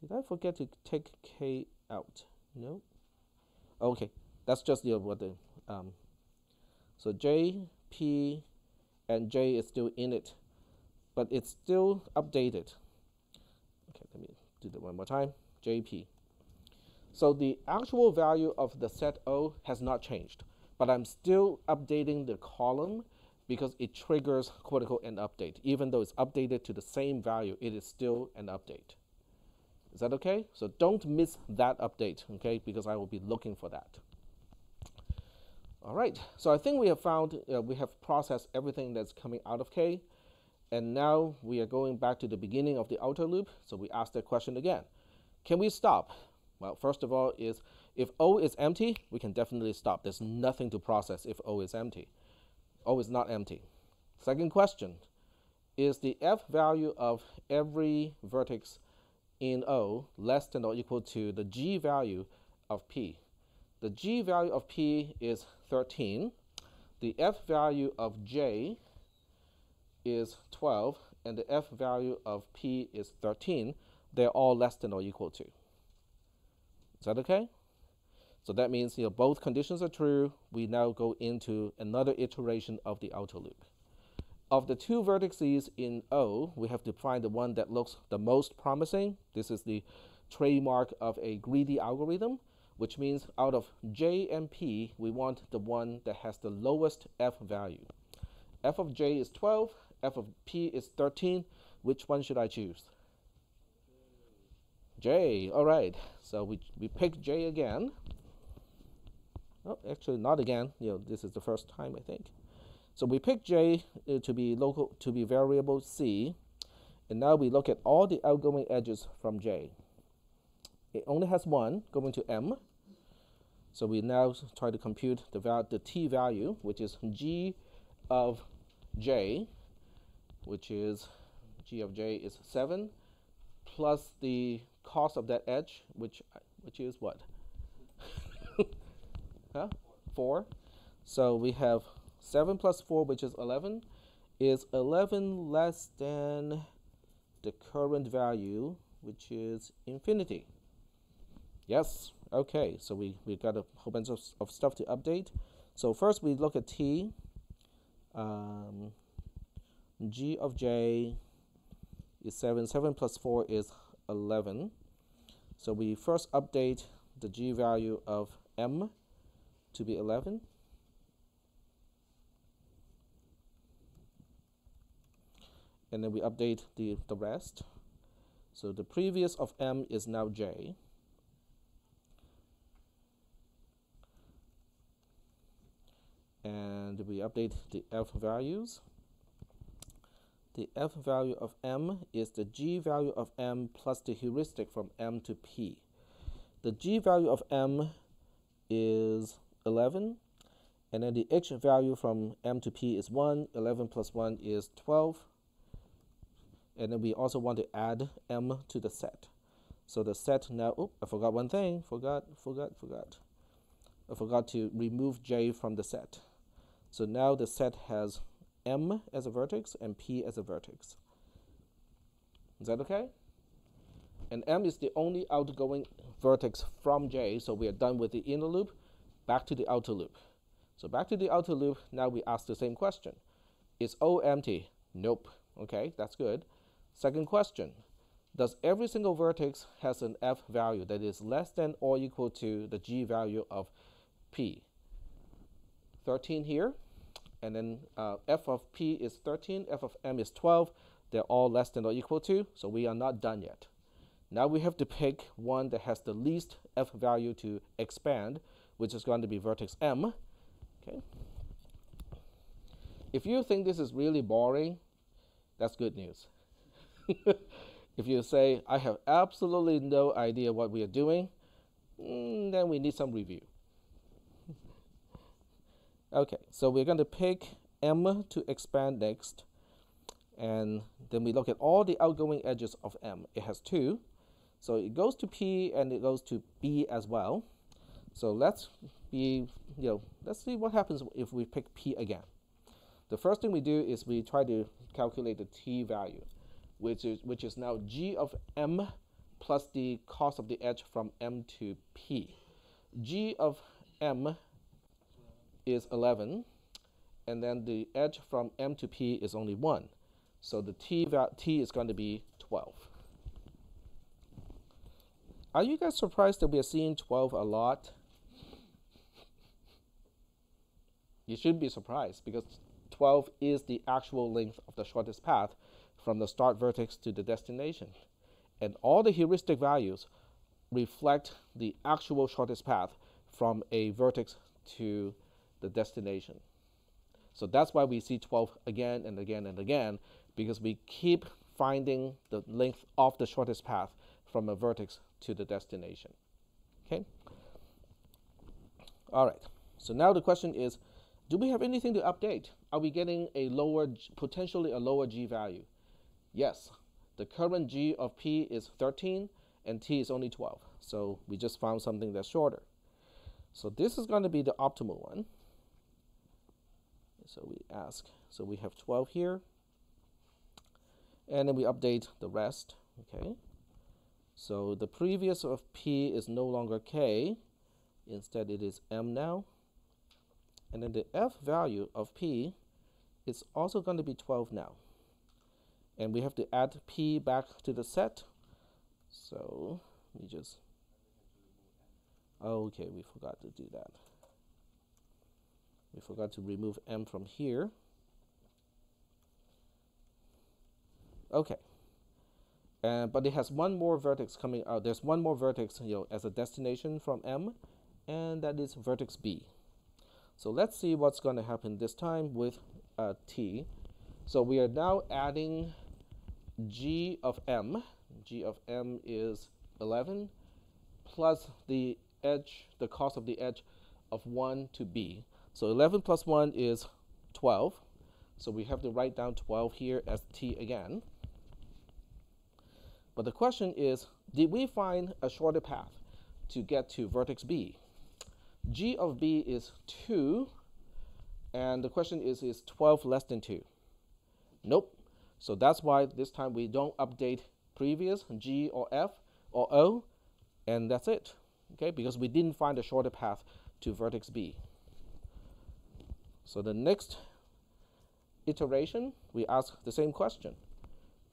Did I forget to take K out? No. Okay, that's just so J, P, and J is still in it, but it's still updated. Okay, let me do that one more time. JP. So the actual value of the set O has not changed, but I'm still updating the column because it triggers quote-unquote an update. Even though it's updated to the same value, it is still an update. Is that okay? So don't miss that update, okay, because I will be looking for that. All right, so I think we have found, we have processed everything that's coming out of K, and now we are going back to the beginning of the outer loop, so we ask that question again. Can we stop? Well, first of all, if O is empty, we can definitely stop. There's nothing to process if O is empty. O is not empty. Second question, is the F value of every vertex in O less than or equal to the G value of P? The G value of P is 13. The F value of J is 12, and the F value of P is 13. They're all less than or equal to. Is that okay? So that means both conditions are true. We now go into another iteration of the outer loop. Of the two vertices in O, we have to find the one that looks the most promising. This is the trademark of a greedy algorithm, which means out of J and P, we want the one that has the lowest F value. F of J is 12, F of P is 13. Which one should I choose? J, all right. So we pick J again. Oh, actually not again. This is the first time, I think. So we pick J to be variable C, and now we look at all the outgoing edges from J. It only has one going to m. So we now try to compute the t value, which is g of j, which is g of j is 7, plus the cost of that edge, which is what? Huh? 4. So we have 7 plus 4, which is 11. Is 11 less than the current value, which is infinity? Yes. Okay, so we got a whole bunch of stuff to update. So first we look at t. G of j is 7. 7 plus 4 is 11. So we first update the g value of m to be 11. And then we update the rest. So the previous of m is now j. And we update the f values. The f value of m is the g value of m plus the heuristic from m to p. The g value of m is 11, and then the h value from m to p is 1. 11 plus 1 is 12. And then we also want to add m to the set. So the set now, oh, I forgot one thing. Forgot. I forgot to remove j from the set. So now the set has m as a vertex and p as a vertex. Is that okay? And m is the only outgoing vertex from j, so we are done with the inner loop. Back to the outer loop. So back to the outer loop, now we ask the same question. Is O empty? Nope. Okay, that's good. Second question, does every single vertex has an f value that is less than or equal to the g value of p? 13 here, and then f of p is 13, f of m is 12. They're all less than or equal to, so we are not done yet. Now we have to pick one that has the least f value to expand, which is going to be vertex m. Okay. If you think this is really boring, that's good news. If you say, I have absolutely no idea what we are doing, then we need some review. Okay, so we're going to pick m to expand next, and then we look at all the outgoing edges of m. It has 2, so it goes to p and it goes to b as well. So let's see what happens if we pick p again. The first thing we do is we try to calculate the t value, which is now g of m plus the cost of the edge from m to p. G of m is 11, and then the edge from m to p is only 1. So the t is going to be 12. Are you guys surprised that we are seeing 12 a lot? You should be surprised, because 12 is the actual length of the shortest path from the start vertex to the destination. And all the heuristic values reflect the actual shortest path from a vertex to the destination. So that's why we see 12 again and again and again, because we keep finding the length of the shortest path from a vertex to the destination. Okay? All right. So now the question is, do we have anything to update? Are we getting a potentially a lower g value? Yes. The current g of p is 13 and t is only 12. So we just found something that's shorter. So this is going to be the optimal one. So we ask, so we have 12 here, and then we update the rest. Okay. So the previous of p is no longer k, instead it is m now. And then the f value of p is also going to be 12 now. And we have to add p back to the set. So we just, okay, we forgot to do that. We forgot to remove m from here. Okay. But it has one more vertex coming out. There's one more vertex, as a destination from m, and that is vertex b. So let's see what's going to happen this time with t. So we are now adding g of m. G of m is 11, plus the edge, the cost of the edge of 1 to b. So 11 plus 1 is 12. So we have to write down 12 here as t again. But the question is, did we find a shorter path to get to vertex b? G of b is 2, and the question is 12 less than 2? Nope. So that's why this time we don't update previous G or F or O, and that's it, okay? Because we didn't find a shorter path to vertex B. So the next iteration, we ask the same question.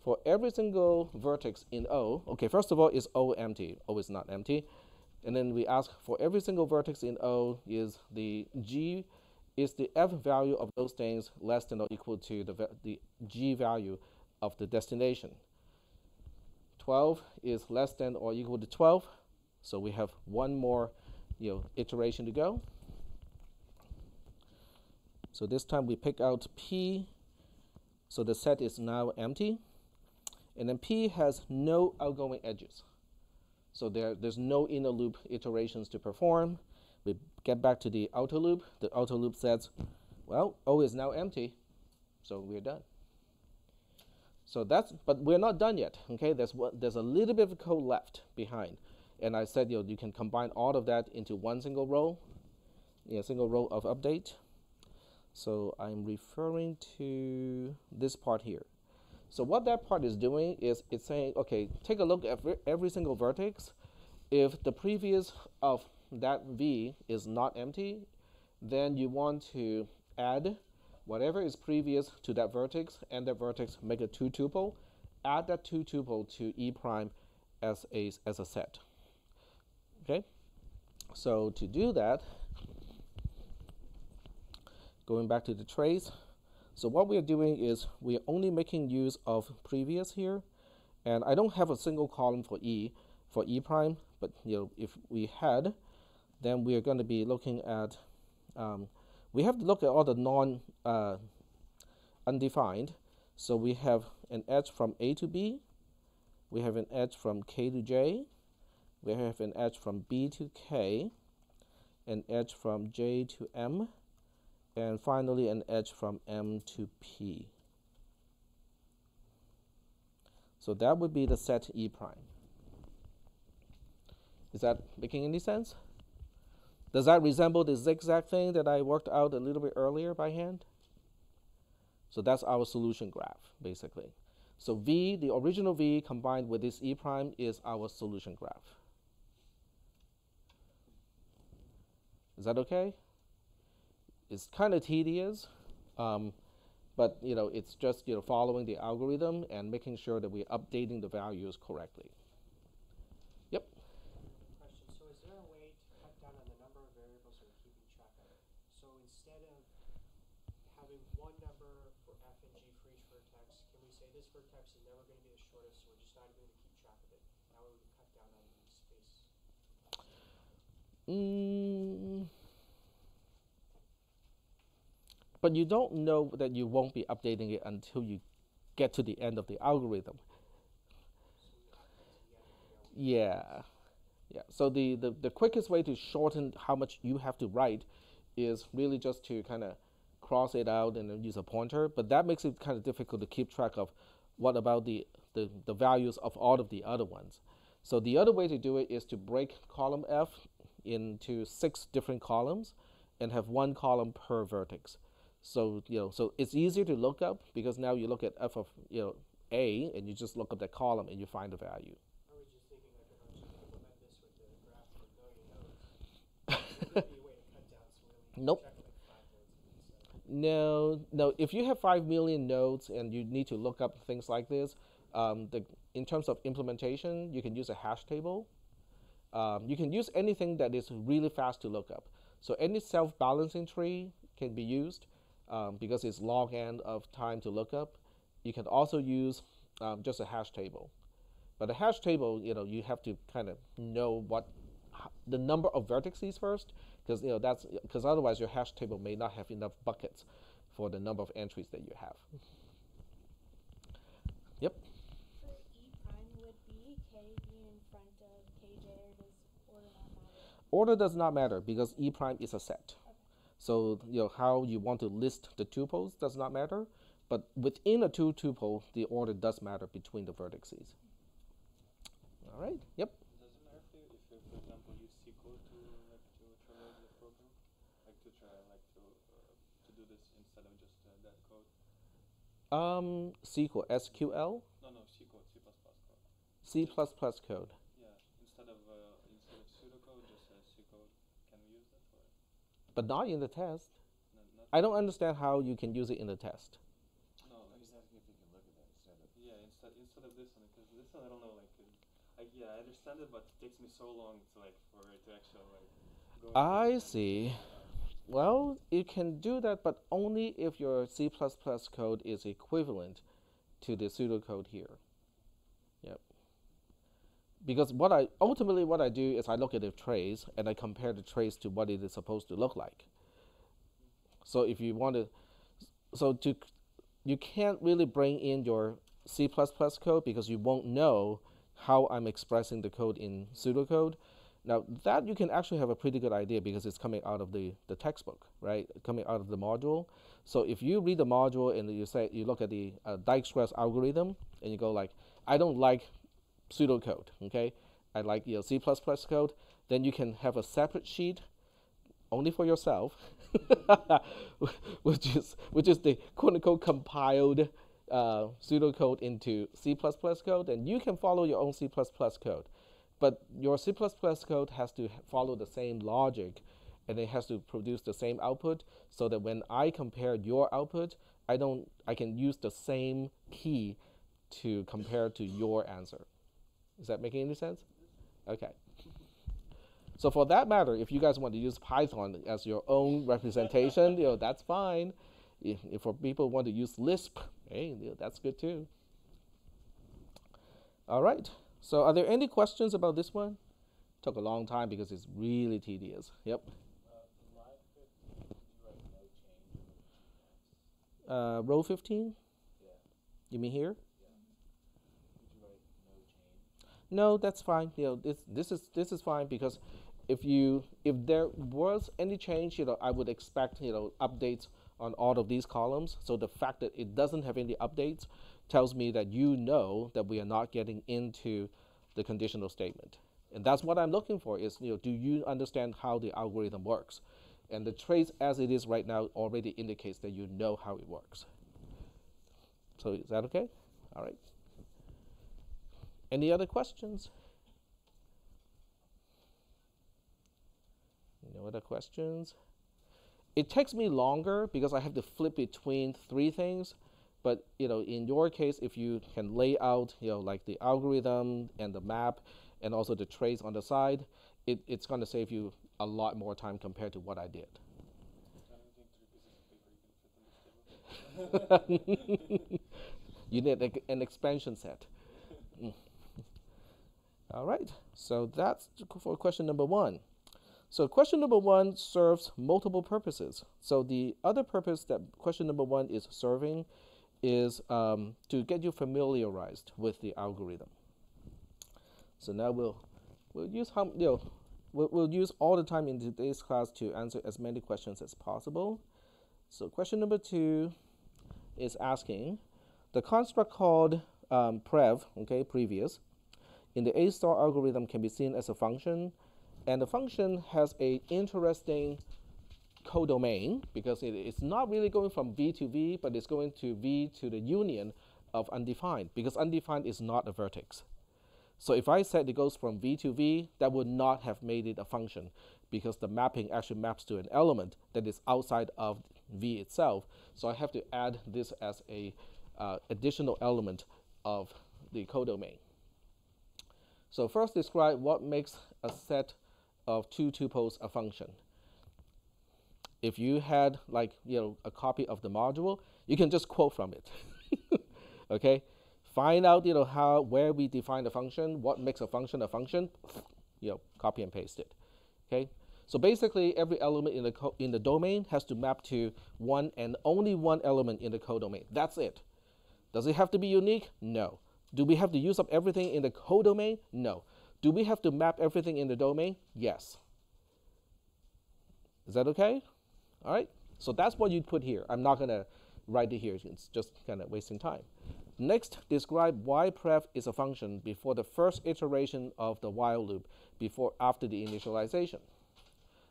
For every single vertex in O, okay, first of all, is O empty? O is not empty. And then we ask for every single vertex in O, is the G, is the F value of those things less than or equal to the G value of the destination? 12 is less than or equal to 12, so we have one more iteration to go. So this time we pick out P, so the set is now empty. And then P has no outgoing edges. So there's no inner loop iterations to perform. We get back to the outer loop. The outer loop says, well, O is now empty, so we're done. So but we're not done yet, okay? There's a little bit of code left behind. And I said, you can combine all of that into one single row, single row of update. So I'm referring to this part here. So what that part is doing is it's saying, okay, take a look at every single vertex. If the previous of that V is not empty, then you want to add whatever is previous to that vertex and that vertex, make a 2-tuple, add that 2-tuple to E prime as a set. Okay? So to do that, going back to the trace, so what we're doing is we're only making use of previous here, and I don't have a single column for E prime, but if we had, then we're going to be looking at, we have to look at all the undefined. So we have an edge from A to B, we have an edge from K to J, we have an edge from B to K, an edge from J to M, and finally an edge from M to P. So that would be the set E prime. Is that making any sense? Does that resemble the zigzag thing that I worked out a little bit earlier by hand? So that's our solution graph, basically. So V, the original V combined with this E prime is our solution graph. Is that okay? It's kind of tedious, but it's just following the algorithm and making sure that we're updating the values correctly. Yep. Question. So is there a way to cut down on the number of variables we're keeping track of? So instead of having one number for F and G for each vertex, can we say this vertex is never going to be the shortest, so we're just not even going to keep track of it? That way we can cut down on space. But you don't know that you won't be updating it until you get to the end of the algorithm. Yeah. So the quickest way to shorten how much you have to write is really just to kind of cross it out and then use a pointer. But that makes it kind of difficult to keep track of what about the values of all of the other ones. So the other way to do it is to break column F into 6 different columns and have one column per vertex. So so it's easier to look up because now you look at F of A and you just look up that column and you find the value. I was just thinking I could implement this with the graph of a million nodes. Would there be a way to cut down so we only Nope. check like 5 nodes? No. If you have 5 million nodes and you need to look up things like this, in terms of implementation, you can use a hash table. You can use anything that is really fast to look up. So any self-balancing tree can be used because it's log n of time to look up. You can also use just a hash table. But a hash table, you have to kind of know the number of vertices first, because otherwise your hash table may not have enough buckets for the number of entries that you have. Yep. For E prime, would B, K be in front of KJ, or does order not matter? Order does not matter because E prime is a set. Okay. So how you want to list the tuples does not matter, but within a two tuple, the order does matter between the vertices. All right. Yep. Does it matter if you, for example, use C code to traverse the program, to do this instead of just that code? SQL, SQL, No, C code, C++ code. C++ code. Yeah, instead of pseudocode, just C code. Can we use that or But not in the test. not? I don't understand how you can use it in the test. No, He's asking if you can look at that instead of. yeah, instead of this one, because this one I don't know, yeah, I understand it, but it takes me so long to for it to actually go. I see. Well, you can do that, but only if your C++ code is equivalent to the pseudocode here. Yep. Because ultimately what I do is I look at the trace and I compare the trace to what it is supposed to look like. So if you want to, you can't really bring in your C++ code because you won't know how I'm expressing the code in pseudocode. Now that you can actually have a pretty good idea because it's coming out of the textbook, right? Coming out of the module. So if you read the module and you look at the Dijkstra's algorithm and you go like, I don't like pseudocode, okay? I like C++ code. Then you can have a separate sheet only for yourself, which is the quote unquote compiled pseudocode into C++ code, and you can follow your own C++ code. But your C++ code has to follow the same logic, and it has to produce the same output, so that when I compare your output, I can use the same key to compare to your answer. Is that making any sense? Okay. So for that matter, if you guys want to use Python as your own representation, that's fine. If for people want to use Lisp, hey, that's good too. All right. So are there any questions about this one? Took a long time because it's really tedious. Yep. Line 15, did you write no change or Row 15? Yeah. You mean here? Yeah. Did you write no change? No, that's fine. This is fine because if there was any change, I would expect updates on all of these columns. So the fact that it doesn't have any updates tells me that that we are not getting into the conditional statement. And that's what I'm looking for is, do you understand how the algorithm works? And the trace as it is right now already indicates that you know how it works. So is that okay? All right. Any other questions? No other questions? It takes me longer because I have to flip between three things. But in your case, if you can lay out, like the algorithm and the map, and also the trace on the side, it's going to save you a lot more time compared to what I did. I don't think 3 pieces of paper you can fit on this table. You need an expansion set. All right. So that's for question number 1. So question number 1 serves multiple purposes. So the other purpose that question number 1 is serving is to get you familiarized with the algorithm. So now we'll use we'll use all the time in today's class to answer as many questions as possible. So question number 2 is asking the construct called prev, previous, in the A* algorithm can be seen as a function, and the function has a interesting codomain because it's not really going from V to V, but it's going to V to the union of undefined because undefined is not a vertex. So if I said it goes from V to V, that would not have made it a function because the mapping actually maps to an element that is outside of V itself. So I have to add this as a additional element of the codomain. So first describe what makes a set of 2 tuples a function. If you had a copy of the module, you can just quote from it. Okay, find out where we define a function, what makes a function, copy and paste it. Okay, so basically every element in the domain has to map to one and only one element in the codomain. That's it. Does it have to be unique? No. Do we have to use up everything in the codomain? No. Do we have to map everything in the domain? Yes. Is that okay? All right. So that's what you'd put here. I'm not going to write it here. It's just kind of wasting time. Next, describe why pref is a function before the first iteration of the while loop after the initialization.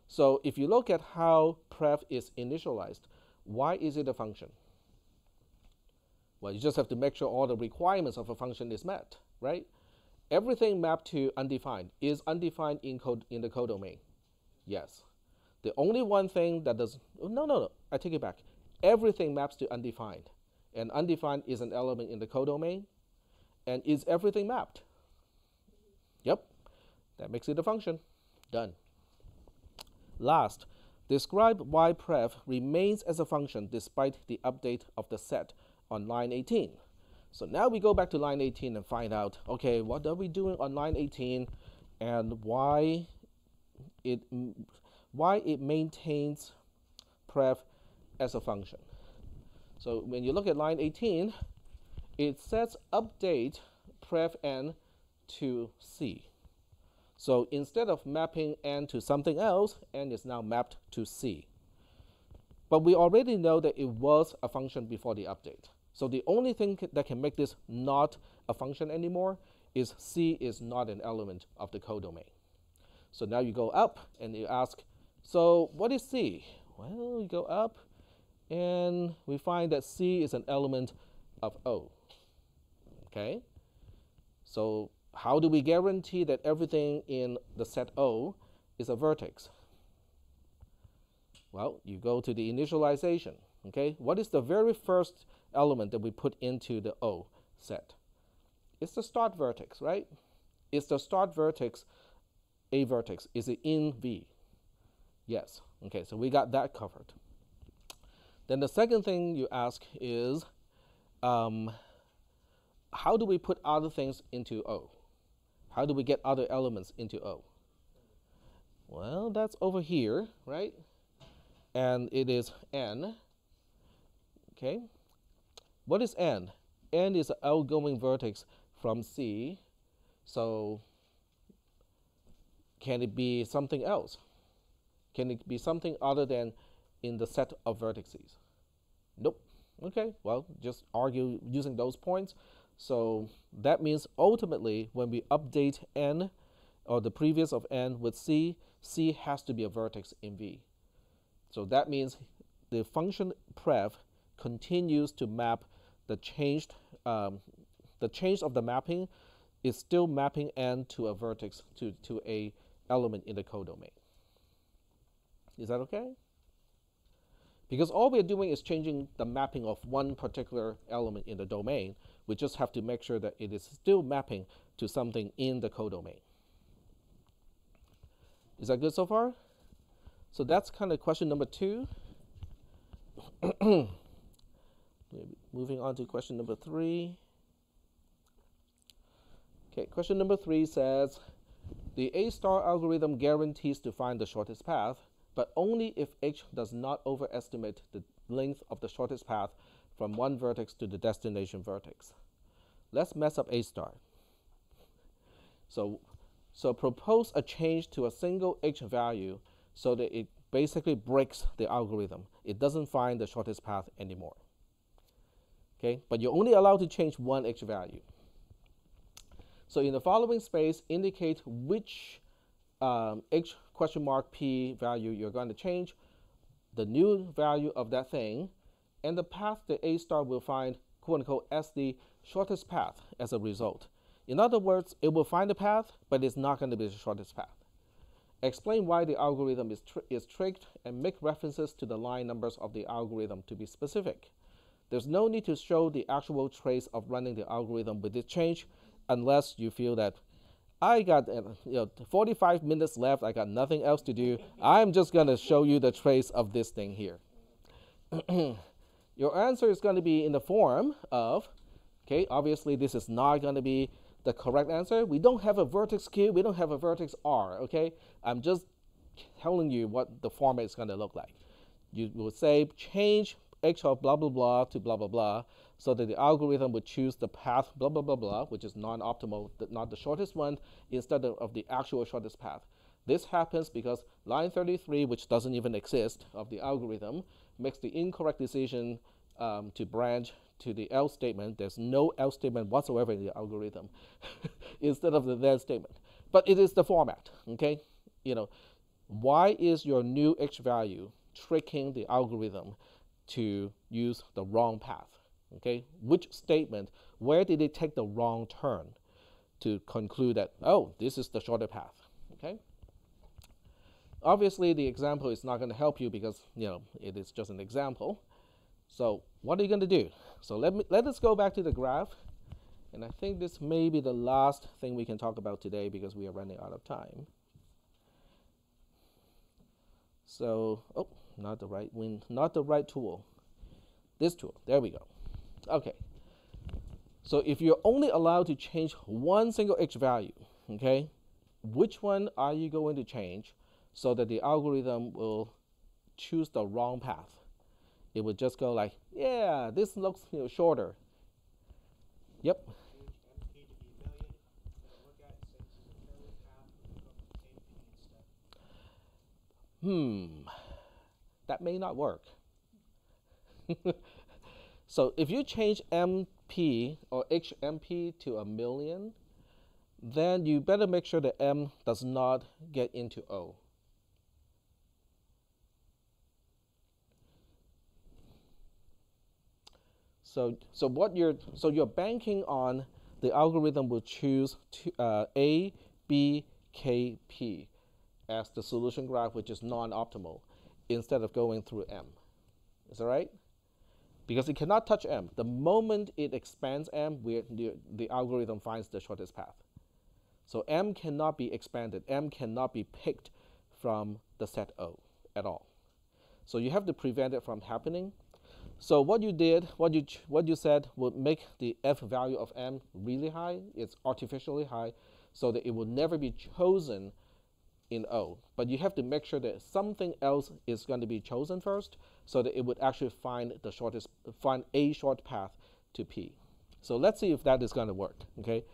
So if you look at how pref is initialized, why is it a function? Well, you just have to make sure all the requirements of a function is met, right? Everything mapped to undefined is undefined in the codomain. Yes. The only one thing that does, no, I take it back. Everything maps to undefined. And undefined is an element in the codomain. And is everything mapped? Yep. That makes it a function. Done. Last, describe why pref remains as a function despite the update of the set on line 18. So now we go back to line 18 and find out, okay, what are we doing on line 18 and why it maintains pref as a function. So when you look at line 18, it sets update pref n to C. So instead of mapping n to something else, n is now mapped to C. But we already know that it was a function before the update. So the only thing that can make this not a function anymore is C is not an element of the codomain. So now you go up and you ask, so what is C? Well, you go up and we find that C is an element of O. Okay? So how do we guarantee that everything in the set O is a vertex? Well, you go to the initialization. Okay? What is the very first element that we put into the O set? It's the start vertex, right? Is the start vertex a vertex? Is it in V? Yes. Okay, so we got that covered. Then the second thing you ask is, how do we put other things into O? How do we get other elements into O? Well, that's over here, right? And it is n. Okay. What is n? N is an outgoing vertex from C. So can it be something else? Can it be something other than in the set of vertices? Nope. Okay, well, just argue using those points. So that means ultimately when we update n, or the previous of n with C, C has to be a vertex in V. So that means the function pref continues to map the change of the mapping is still mapping n to a vertex, to a element in the codomain. Is that okay? Because all we're doing is changing the mapping of one particular element in the domain. We just have to make sure that it is still mapping to something in the codomain. Is that good so far? So that's kind of question number 2. Moving on to question number 3. Okay, question number 3 says, the A-star algorithm guarantees to find the shortest path, but only if h does not overestimate the length of the shortest path from one vertex to the destination vertex. Let's mess up A-star. So propose a change to a single h value so that it basically breaks the algorithm. It doesn't find the shortest path anymore. Okay, but you're only allowed to change one h value. So in the following space, indicate which h question mark p value you're going to change, the new value of that thing, and the path that A-star will find, quote unquote, as the shortest path as a result. In other words, it will find the path, but it's not going to be the shortest path. Explain why the algorithm is tricked and make references to the line numbers of the algorithm to be specific. There's no need to show the actual trace of running the algorithm with this change unless you feel that I got 45 minutes left, I got nothing else to do. I'm just going to show you the trace of this thing here. Your answer is going to be in the form of, okay, obviously this is not going to be the correct answer. We don't have a vertex Q, we don't have a vertex R, okay? I'm just telling you what the format is going to look like. You will say change h of blah, blah, blah to blah, blah, blah so that the algorithm would choose the path blah blah blah blah, which is non-optimal, not the shortest one, instead of the actual shortest path. This happens because line 33, which doesn't even exist of the algorithm, makes the incorrect decision to branch to the else statement. There's no else statement whatsoever in the algorithm instead of the then statement. But it is the format, okay? Why is your new H value tricking the algorithm to use the wrong path, okay? Which statement, where did it take the wrong turn to conclude that, oh, this is the shorter path, okay? Obviously, the example is not going to help you because, it is just an example. So what are you going to do? So let us go back to the graph. And I think this may be the last thing we can talk about today because we are running out of time. So, not the right tool. This tool, there we go. Okay. So if you're only allowed to change one single H value, okay, which one are you going to change so that the algorithm will choose the wrong path? It would just go like, yeah, this looks shorter. Yep. Change MP to be a million, and look at it, say this is a fairly path, we'll go with KP instead. That may not work. So if you change MP or HMP to a million, then you better make sure that M does not get into O. So you're banking on the algorithm will choose A, B, K, P as the solution graph, which is non-optimal, instead of going through M. Is that right? Because it cannot touch M. The moment it expands M, the algorithm finds the shortest path. So M cannot be expanded. M cannot be picked from the set O at all. So you have to prevent it from happening. So what you did, what you said would make the F value of M really high. It's artificially high, so that it will never be chosen in O. But you have to make sure that something else is going to be chosen first, so that it would actually find a short path to P. So let's see if that is going to work. Okay,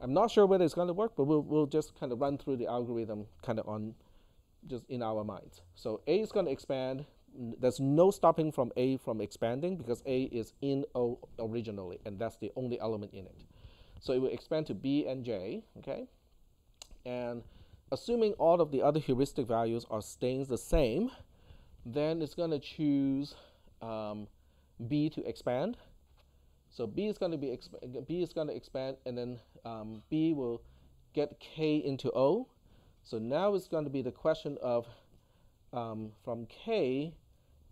I'm not sure whether it's going to work, but we'll just kind of run through the algorithm kind of on just in our minds. So A is going to expand. There's no stopping from A from expanding because A is in O originally, and that's the only element in it. So it will expand to B and J, okay? And assuming all of the other heuristic values are staying the same, then it's going to choose B to expand. So B is going to expand, and then B will get K into O. So now it's going to be the question of from K,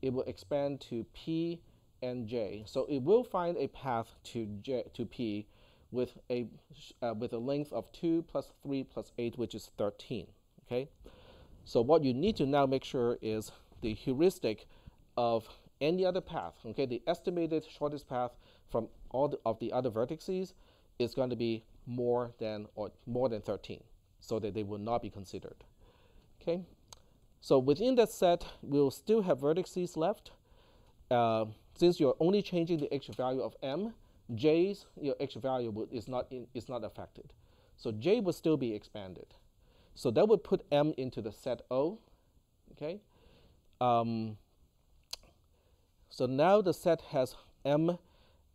it will expand to P and J. So it will find a path to P with a length of 2 plus 3 plus 8, which is 13. Okay. So what you need to now make sure is the heuristic of any other path. Okay, the estimated shortest path from all of the other vertices is going to be more than 13, so that they will not be considered. Okay. So within that set, we'll still have vertices left. Since you're only changing the H value of M, J's H value is not affected. So J will still be expanded. So that would put M into the set O. Okay. So now the set has M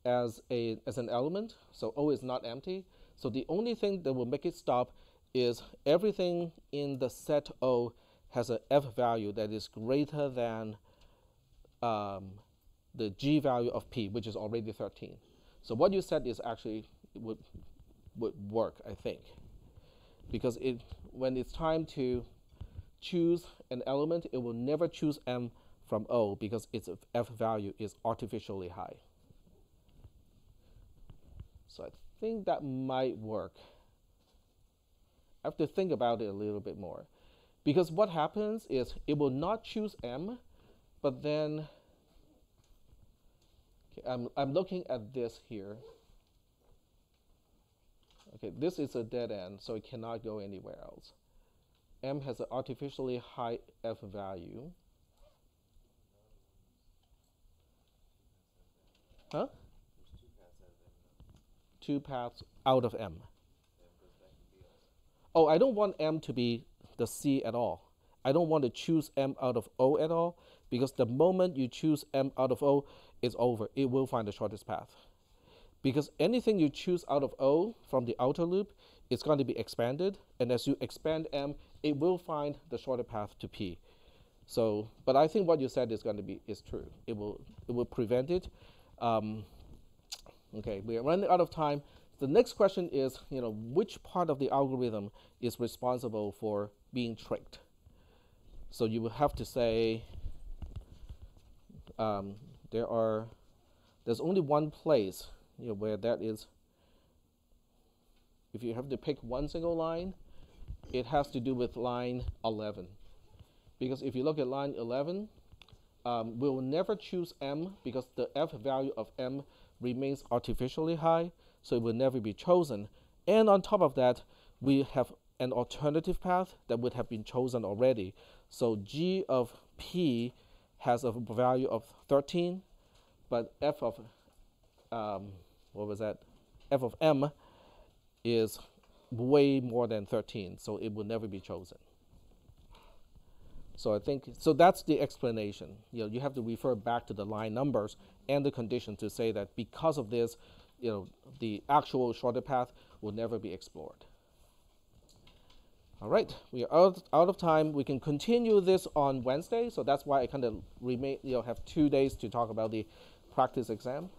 as an element. So O is not empty. So the only thing that will make it stop is everything in the set O has an F value that is greater than the G value of P, which is already 13. So what you said is actually would work, I think, because when it's time to choose an element, it will never choose M from O because its F value is artificially high. So I think that might work. I have to think about it a little bit more. Because what happens is it will not choose M, but then, okay, I'm looking at this here. Okay, this is a dead end, so it cannot go anywhere else. M has an artificially high F value. Huh? There's two paths out of M. Yeah, because that could be also. Oh, I don't want M to be the C at all. I don't want to choose M out of O at all, because the moment you choose M out of O, it's over. It will find the shortest path. Because anything you choose out of O from the outer loop, it's going to be expanded, and as you expand M, it will find the shorter path to P. So, but I think what you said is true. It will prevent it. Okay, we are running out of time. The next question is, which part of the algorithm is responsible for being tricked? So you will have to say there's only one place where that is. If you have to pick one single line, it has to do with line 11. Because if you look at line 11, we'll never choose M because the F value of M remains artificially high, so it will never be chosen. And on top of that, we have an alternative path that would have been chosen already. So G of P has a value of 13, but F of, F of M is way more than 13, so it will never be chosen. So I think, so that's the explanation. You have to refer back to the line numbers and the condition to say that because of this, the actual shorter path will never be explored. All right, we are out of time. We can continue this on Wednesday, so that's why I kind of have 2 days to talk about the practice exam.